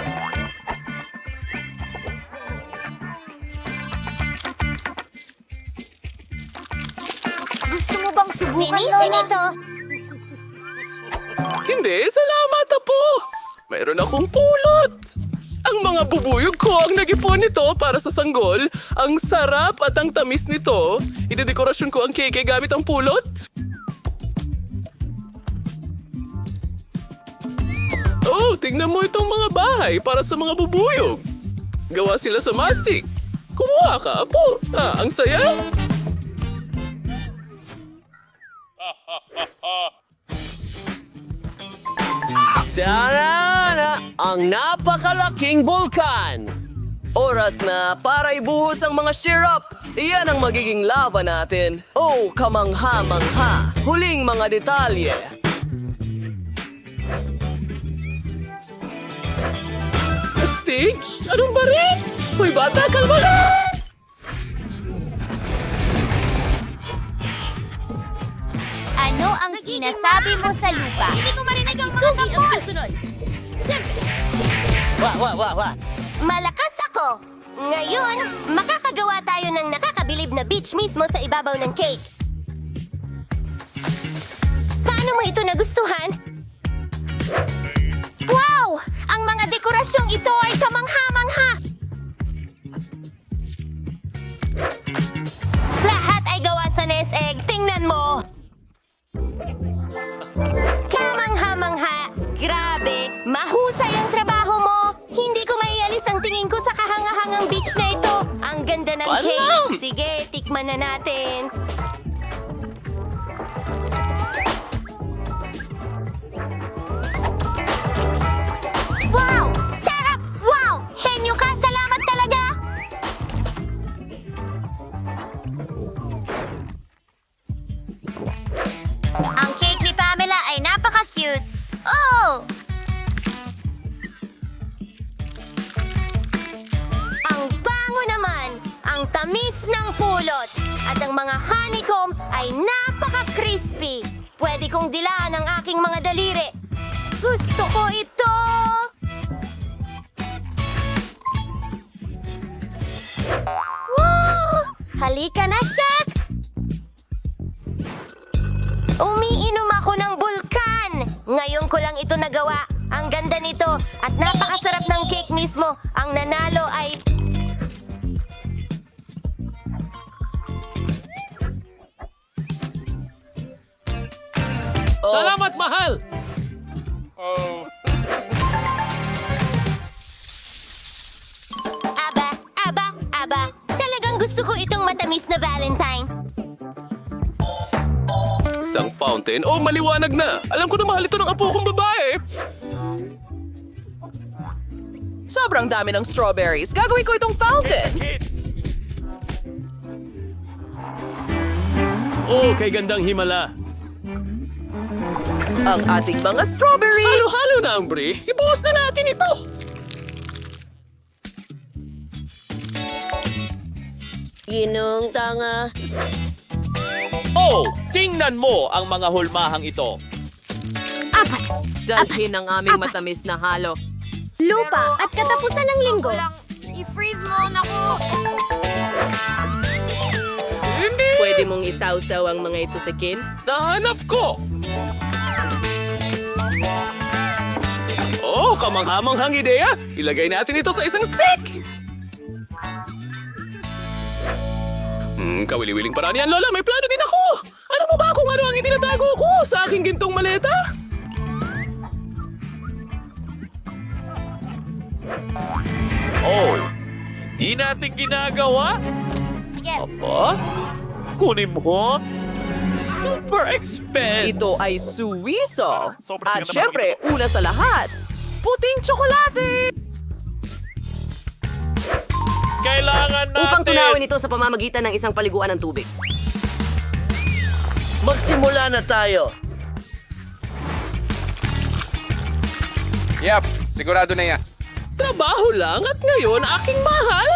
Gusto mo bang subukan, Lola? Hindi, salamat Apo! Mayroon akong pulot! Ang mga bubuyog ko ang nag-ipon nito para sa sanggol. Ang sarap at ang tamis nito. Idedekorasyon ko ang cake gamit ang pulot. Oh, tingnan mo itong mga bahay para sa mga bubuyog. Gawa sila sa mastic. Kumuha ka, Apo. Ang saya. Sana na ang napakalaking bulkan! Oras na para ibuhos ang mga syrup. Iyan ang magiging lava natin. Oh, kamangha-mangha. Huling mga detalye. Astig? Anong baril? Hoy bata, kalma na! Ano ang sinasabi mo sa lupa? Hindi ko marinig ang mga ang susunod. Malakas ako! Ngayon, makakagawa tayo ng nakakabilib na beach mismo sa ibabaw ng cake. Paano mo ito nagustuhan? Wow! Ang mga dekorasyong ito ay kamangha-mangha! Lahat ay gawa sa nest egg. Tingnan mo! Kamangha-mangha! Grabe! Mahusay ang trabaho mo! Hindi ko maialis ang tingin ko sa kahangahangang beach na ito. Ang ganda ng cake. Sige, tikman na natin. Wow! Sarap! Wow! Henyo ka! Salamat talaga! Ang cake ni Pamela ay napaka-cute. Oh! Ang bango naman! Ang tamis ng pulot! At ang mga honeycomb ay napaka-crispy! Pwede kong dilaan ang aking mga daliri. Gusto ko ito! Wow! Halika na, Chef! Umiinom ako ng bulkan! Ngayon ko lang ito nagawa. Ang ganda nito at napakasarap ng cake mismo. Ang nanalo ay... Salamat, mahal! Aba. Talagang gusto ko itong matamis na Valentine. Isang fountain? Oh, maliwanag na. Alam ko na mahal ito ng apo kong babae. Sobrang dami ng strawberries. Gagawin ko itong fountain. Oh, kay gandang himala. Ang ating mga strawberry. Halo-halo na ang brie. Ibuhos na natin ito. Ginong tanga. Oh, tingnan mo ang mga hulmahang ito. Dalhin ang aming matamis na halo. Lupa at katapusan ng linggo. I-freeze mo, naku! Hindi. Pwede mong isawsaw ang mga ito sa kin? Nahanap ko. Oh, kamanghamanghang ideya. Ilagay natin ito sa isang stick. Kawili-wiling paraan yan, Lola. May plano din ako. Alam mo ba kung ano ang itinatago ko sa aking gintong maleta? Di natin ginagawa? Apa? Kunin mo? Super expense! Ito ay suwiso. At syempre, una sa lahat, puting tsokolate! Kailangan natin! Upang tunawin ito sa pamamagitan ng isang paliguan ng tubig. Magsimula na tayo. Yep, sigurado na yan. Trabaho lang at ngayon aking mahal.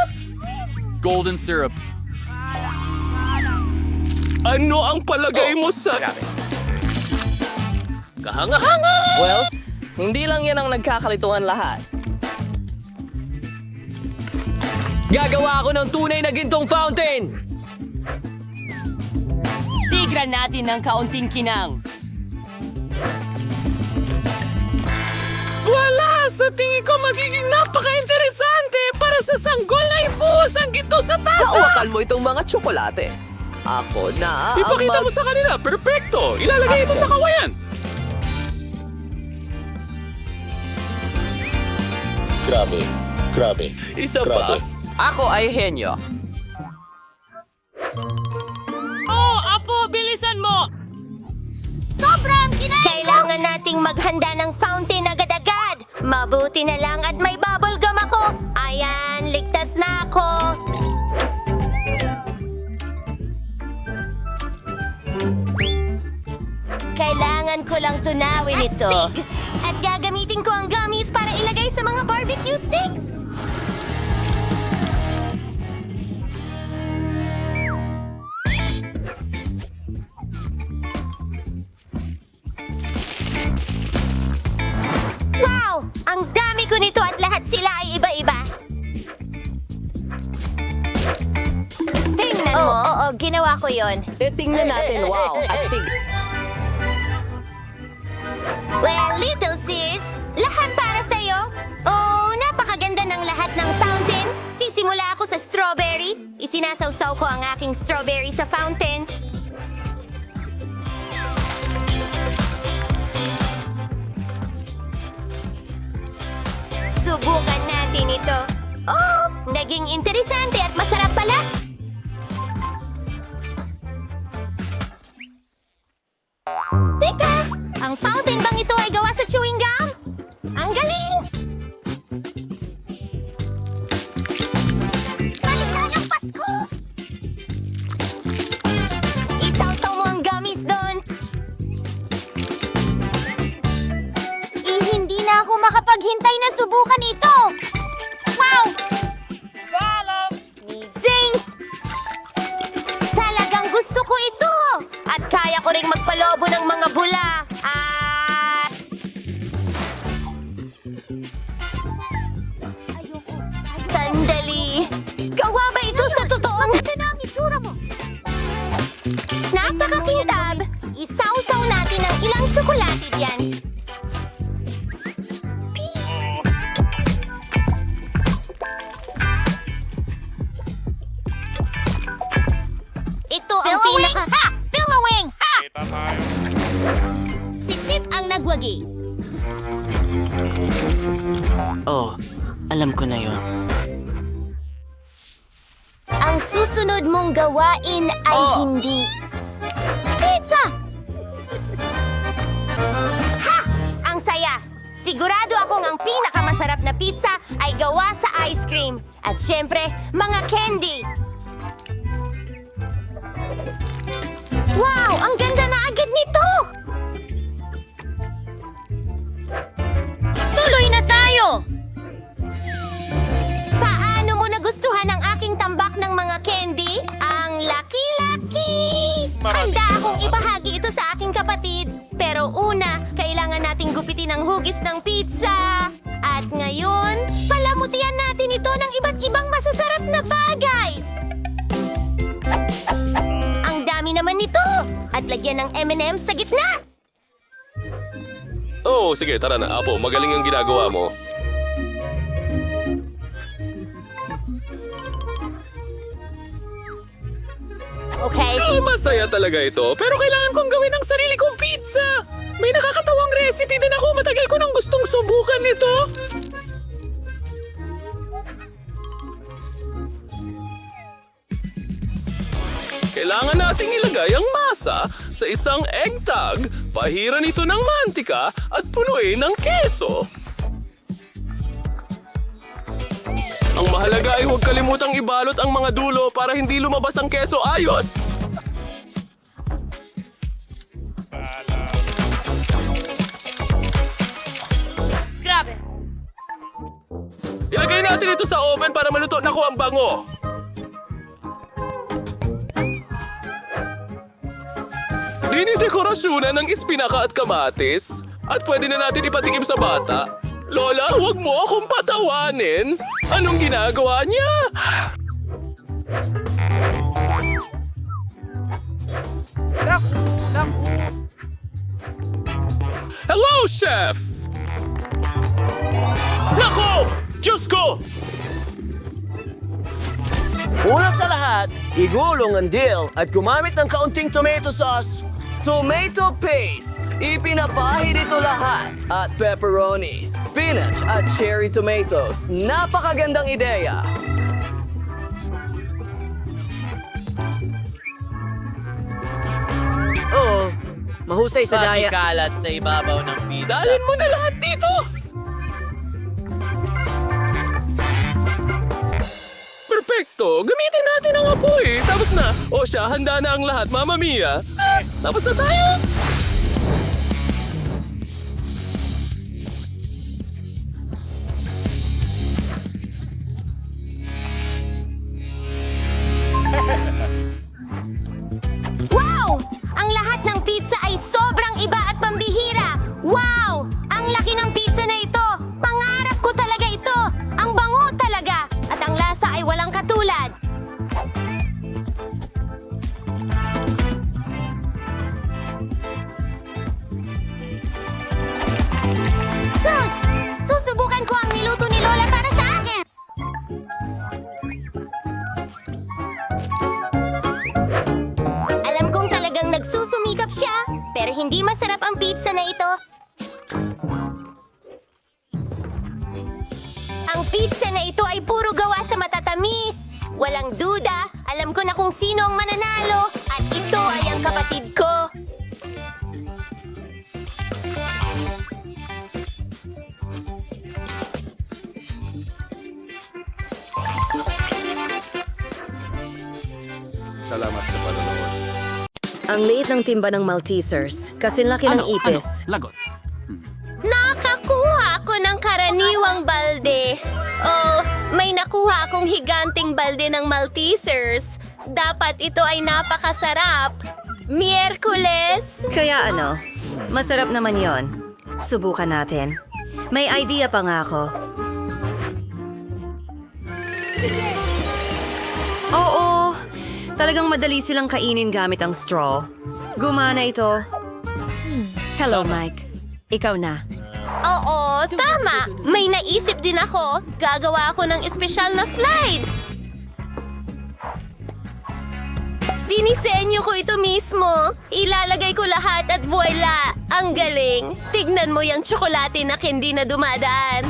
Golden syrup. Ano ang palagay mo sa... Kahanga-hanga! Well, hindi lang yan ang nagkakalituhan lahat. Gagawa ako ng tunay na gintong fountain! Sigran natin ng kaunting kinang. Wala! Sa tingin ko magiging napaka-interesante para sa sanggol na ibuhos ang ginto sa tasa! Hawakan mo itong mga tsokolate. Ako na ang Ipakita mo sa kanila, perfecto! Ilalagay ito sa kawayan! Grabe. Isa pa? Ako ay henyo. Oh, Apo, bilisan mo! Sobrang kinay! Kailangan nating maghanda ng fountain agad-agad. Mabuti na lang at may bubble gum ako. Ayan, ligtas na ako. Kailangan ko lang tunawin ito. At gagamitin ko ang gummies para ilagay sa mga barbecue sticks. Wow! Ang dami ko nito at lahat sila ay iba-iba. Tingnan mo. Oo, ginawa ko yon. Tingnan natin, wow, astig. Well, little sis, lahat para sa'yo. Oh, napakaganda ng lahat ng fountain. Sisimula ako sa strawberry. Isinasawsaw ko ang aking strawberry sa fountain. Subukan natin ito. Oh, naging interesante at masarap pala. Teka, ang fountain bang ito ay gawa sa chewing gum? Ang galing! Maligayang Pasko! Isawsaw mo ang gummies doon. Hindi na ako makapaghintay na subukan ito! Wow! Zing! Talagang gusto ko ito! At kaya ko ring magpalobo ng mga bula. At... Sandali! Gawa ba ito sa totoong... Ito na ang isura mo! Napakakintab! Isawsaw natin ang ilang tsokolate diyan. Ito ang pinaka... Ha! Billowing! Ha! Si Chip ang nagwagi. Oh, alam ko na yon. Ang susunod mong gawain ay hindi... Pizza! Ha! Ang saya! Sigurado akong ang pinakamasarap na pizza ay gawa sa ice cream. At syempre, mga candy. Wow! Ang ganda na agad nito! Tuloy na tayo! Paano mo nagustuhan ang aking tambak ng mga candy? Ang laki-laki! Handa akong ibahagi ito sa aking kapatid. Pero una, kailangan nating gupitin ang hugis ng pizza. At ngayon, palamutian natin ito ng iba't ibang masasarap na bagay. Ang dami naman nito! At lagyan ng M&M's sa gitna! Oh, sige, tara na, Apo. Magaling ang ginagawa mo. Okay? Masaya talaga ito, pero kailangan kong gawin ang sarili kong pizza. May nakakatawang recipe din ako. Matagal ko nang gustong subukan ito. Kailangan nating ilagay ang masa sa isang egg tag, pahiran ito ng mantika at punuin ng keso. Ang mahalaga ay huwag kalimutang ibalot ang mga dulo para hindi lumabas ang keso ayos. Grabe. Ilagay natin ito sa oven para maluto. Naku, ang bango! Dinidekorasyonan ng espinaka at kamatis. At pwede na natin ipatikim sa bata. Lola, huwag mo akong patawanin. Anong ginagawa niya? Hello, Chef! Nako! Diyos ko! Una sa lahat, igulong ang dill at gumamit ng kaunting tomato sauce, tomato paste, ipinapahid ito lahat, at pepperoni, spinach at cherry tomatoes. Napakagandang ideya! Oo, mahusay sa daya. Kalat sa ibabaw ng pizza. Dalhin mo na lahat dito! Perfecto! Gamitin natin ang apoy! Tapos na! O siya, handa na ang lahat, Mamma Mia! Tapos na tayo! Wow! Ang lahat ng pizza ay sobrang iba at pambihira! Wow! Ang laki ng pizza na ito! Pangarap ko talaga ito! Ang bango talaga! At ang lasa ay walang katulad! Sus! Susubukan ko ang niluto ni Lola para sa akin! Alam kong talagang nagsusumikap siya, pero hindi masarap ang pizza na ito. Ang pizza na ito ay puro gawa sa matatamis. Walang duda, alam ko na kung sino ang mananalo at ito ay ang kapatid ko. Salamat sa panonood. Ang liit ng timba ng Maltesers, kasinlaki ng ipis. Lagot. Nakakuha ako ng karaniwang balde. Oh, may nakuha akong higanting balde ng Maltesers. Dapat ito ay napakasarap. Miyerkules! Kaya ano, masarap naman yon. Subukan natin. May idea pa nga ako. Oo, talagang madali silang kainin gamit ang straw. Gumana ito. Hello, Mike. Ikaw na. Oo, tama. May naisip din ako. Gagawa ako ng espesyal na slide. Dinisenyo ko ito mismo. Ilalagay ko lahat at voila! Ang galing. Tignan mo yung tsokolate na candy na dumadaan.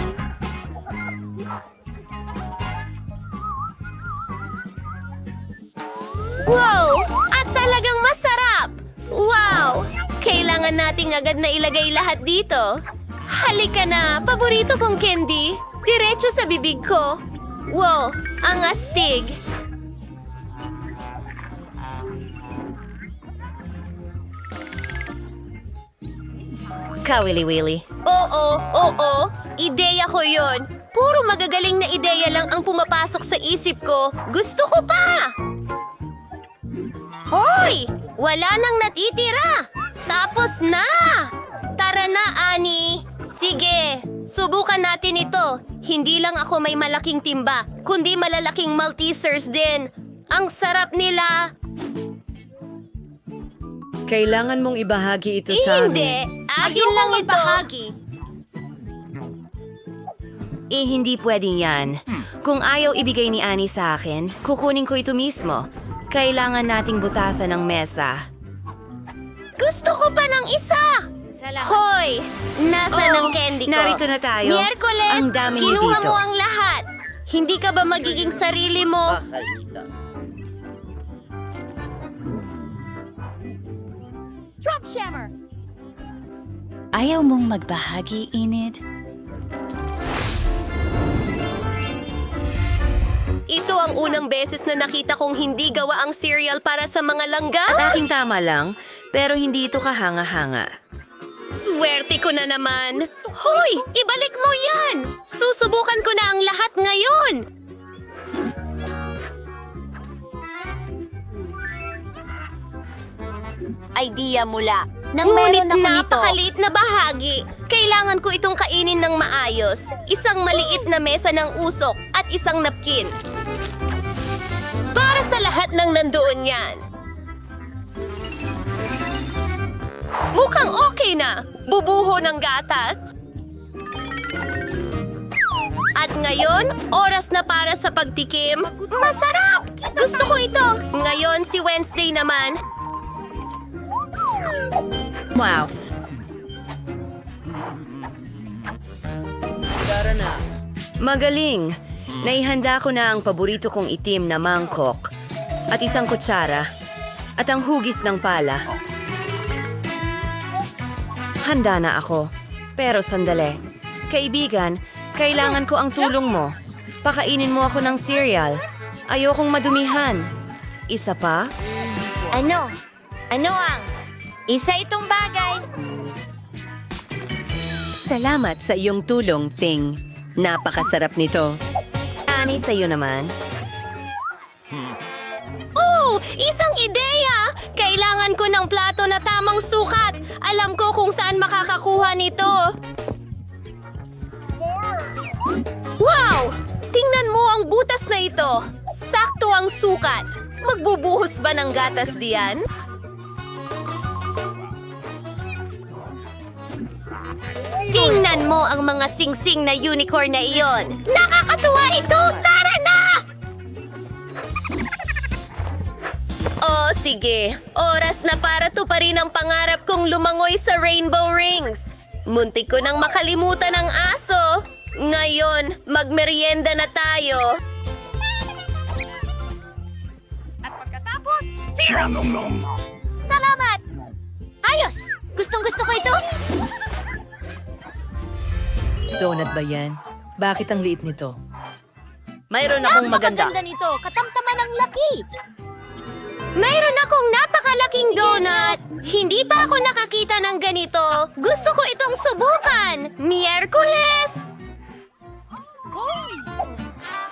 Wow! At talagang masarap! Wow! Kailangan nating agad na ilagay lahat dito. Halika na, paborito kong candy. Diretso sa bibig ko. Wow, ang astig. Kawili-wili. Oo. Ideya ko yon. Puro magagaling na ideya lang ang pumapasok sa isip ko. Gusto ko pa! Hoy! Wala nang natitira! Tapos na! Tara na, Ani! Sige, subukan natin ito. Hindi lang ako may malaking timba, kundi malalaking Maltesers din. Ang sarap nila! Kailangan mong ibahagi ito sa Hindi! amin. Ayun lang ito! Hindi pwedeng yan. Kung ayaw ibigay ni Annie sa akin, kukunin ko ito mismo. Kailangan nating butasan ng mesa. Gusto ko pa ng isa! Hoy! Nasa ng candy ko? Narito na tayo. Miyerkules, Ang dami kinuha dito. mo ang lahat. Hindi ka ba magiging sarili mo? Ayaw mong magbahagi, Enid? Ito ang unang beses na nakita kong hindi gawa ang cereal para sa mga langga. At aking tama lang, pero hindi ito kahanga-hanga. Swerte ko na naman. Hoy! Ibalik mo yan! Susubukan ko na ang lahat ngayon! Idea mula. Ngunit napakaliit na bahagi. Kailangan ko itong kainin ng maayos. Isang maliit na mesa ng usok at isang napkin. Para sa lahat ng nandoon yan. Mukhang okay na. Bubuho ng gatas. At ngayon, oras na para sa pagtikim. Masarap! Gusto ko ito. Ngayon si Wednesday naman. Wow. Tara na. Magaling. Naihanda ko na ang paborito kong itim na mangkok at isang kutsara at ang hugis ng pala. Handa na ako. Pero sandali. Kaibigan, kailangan ko ang tulong mo. Pakainin mo ako ng cereal. Ayokong madumihan. Isa pa? Ano? Ano ang? Isa itong bagay. Salamat sa iyong tulong, Ting. Napakasarap nito. Ani sa'yo naman. Oh! Isang ideya! Kailangan ko ng plato na tamang sukat. Alam ko kung saan makakakuha nito. Wow! Tingnan mo ang butas na ito. Sakto ang sukat. Magbubuhos ba ng gatas diyan? Tingnan mo ang mga singsing na unicorn na iyon. Nakakatuwa ito! Tara na! Oh, sige. Oras na para tuparin ang pangarap kong lumangoy sa Rainbow Rings. Muntik ko nang makalimutan ang aso. Ngayon, magmerienda na tayo. Salamat! Ayos! Gustong-gusto ko ito. Donut ba yan? Bakit ang liit nito? Mayroon akong maganda. Napakaganda nito. Katamtaman ang laki. Mayroon akong napakalaking donut. Hindi pa ako nakakita ng ganito. Gusto ko itong subukan. Miyerkules!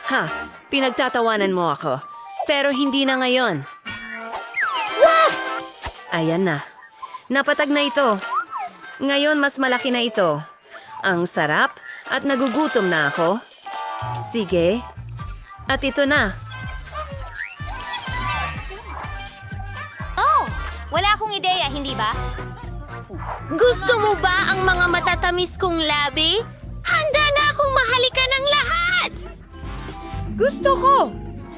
Ha, pinagtatawanan mo ako. Pero hindi na ngayon. Ayan na. Napatag na ito. Ngayon mas malaki na ito. Ang sarap at nagugutom na ako. Sige. At ito na. Oh! Wala akong ideya, hindi ba? Gusto mo ba ang mga matatamis kong labi? Handa na akong mahalikan ng lahat! Gusto ko!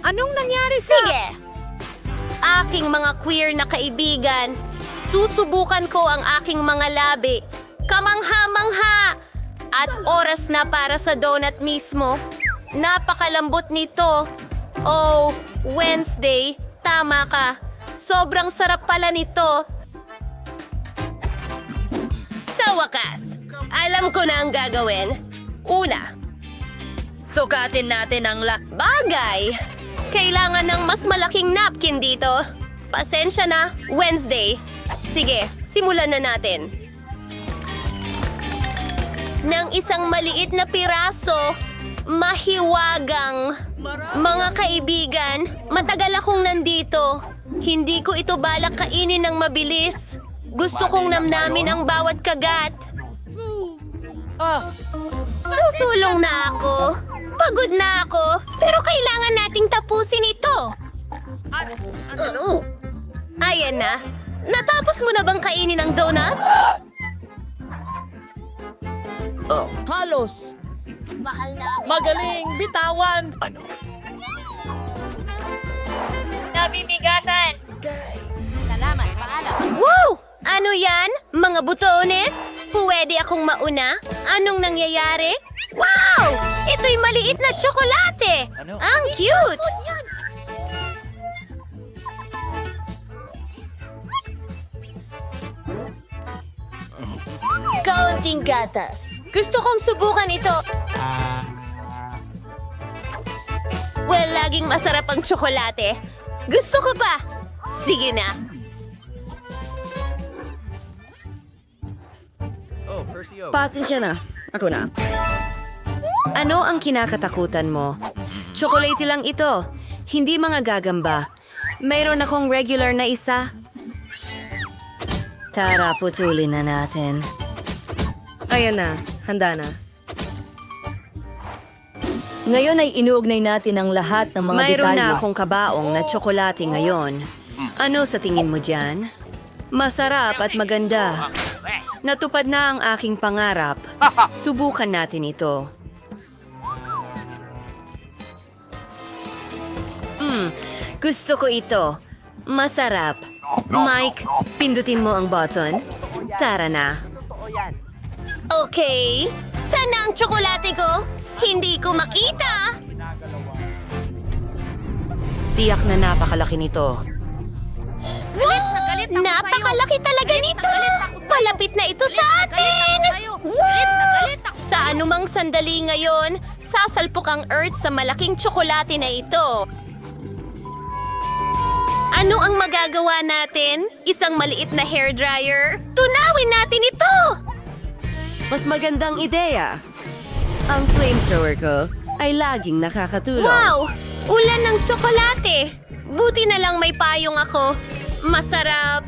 Anong nangyari sa... Sige! Aking mga queer na kaibigan, susubukan ko ang aking mga labi. Kamangha-mangha! At oras na para sa donut mismo. Napakalambot nito. Oh, Wednesday, tama ka. Sobrang sarap pala nito. Sa wakas, alam ko na ang gagawin. Una, sukatin natin ang bagay. Kailangan ng mas malaking napkin dito. Pasensya na, Wednesday. Sige, simulan na natin. Ng isang maliit na piraso, mahiwagang. Mga kaibigan, matagal akong nandito. Hindi ko ito balak kainin ng mabilis. Gusto kong namnamin ang bawat kagat. Susulong na ako. Pagod na ako. Pero kailangan nating tapusin ito. Ayan na. Natapos mo na bang kainin ang donut? Halos. Magaling! Bitawan! Nabibigatan! Salamat, paalam. Wow! Ano yan? Mga butones? Pwede akong mauna? Anong nangyayari? Wow! Ito'y maliit na tsokolate! Ang cute! Kaunting gatas. Gusto kong subukan ito. Well, laging masarap ang tsokolate. Gusto ko pa. Sige na. Pasensya na. Ako na. Ano ang kinakatakutan mo? Tsokolate lang ito. Hindi mga gagamba. Mayroon akong regular na isa. Tara, putulin na natin. Ayan na. Handa na. Ngayon ay inuugnay natin ang lahat ng mga detalye. Mayroon na akong kabaong na tsokolate ngayon. Ano sa tingin mo dyan? Masarap at maganda. Natupad na ang aking pangarap. Subukan natin ito. Gusto ko ito. Masarap. Mike, pindutin mo ang button. Tara na. Okay. Sana ang tsokolate ko? Hindi ko makita. Tiyak na napakalaki nito. Wow! Napakalaki talaga nito! Palapit na ito sa atin! Wow! Sa anumang sandali ngayon, sasalpok ang Earth sa malaking tsokolate na ito. Ano ang magagawa natin? Isang maliit na hairdryer? Tunawin natin ito! Mas magandang ideya. Ang flamethrower ko ay laging nakakatulong. Wow! Ulan ng tsokolate! Buti na lang may payong ako. Masarap.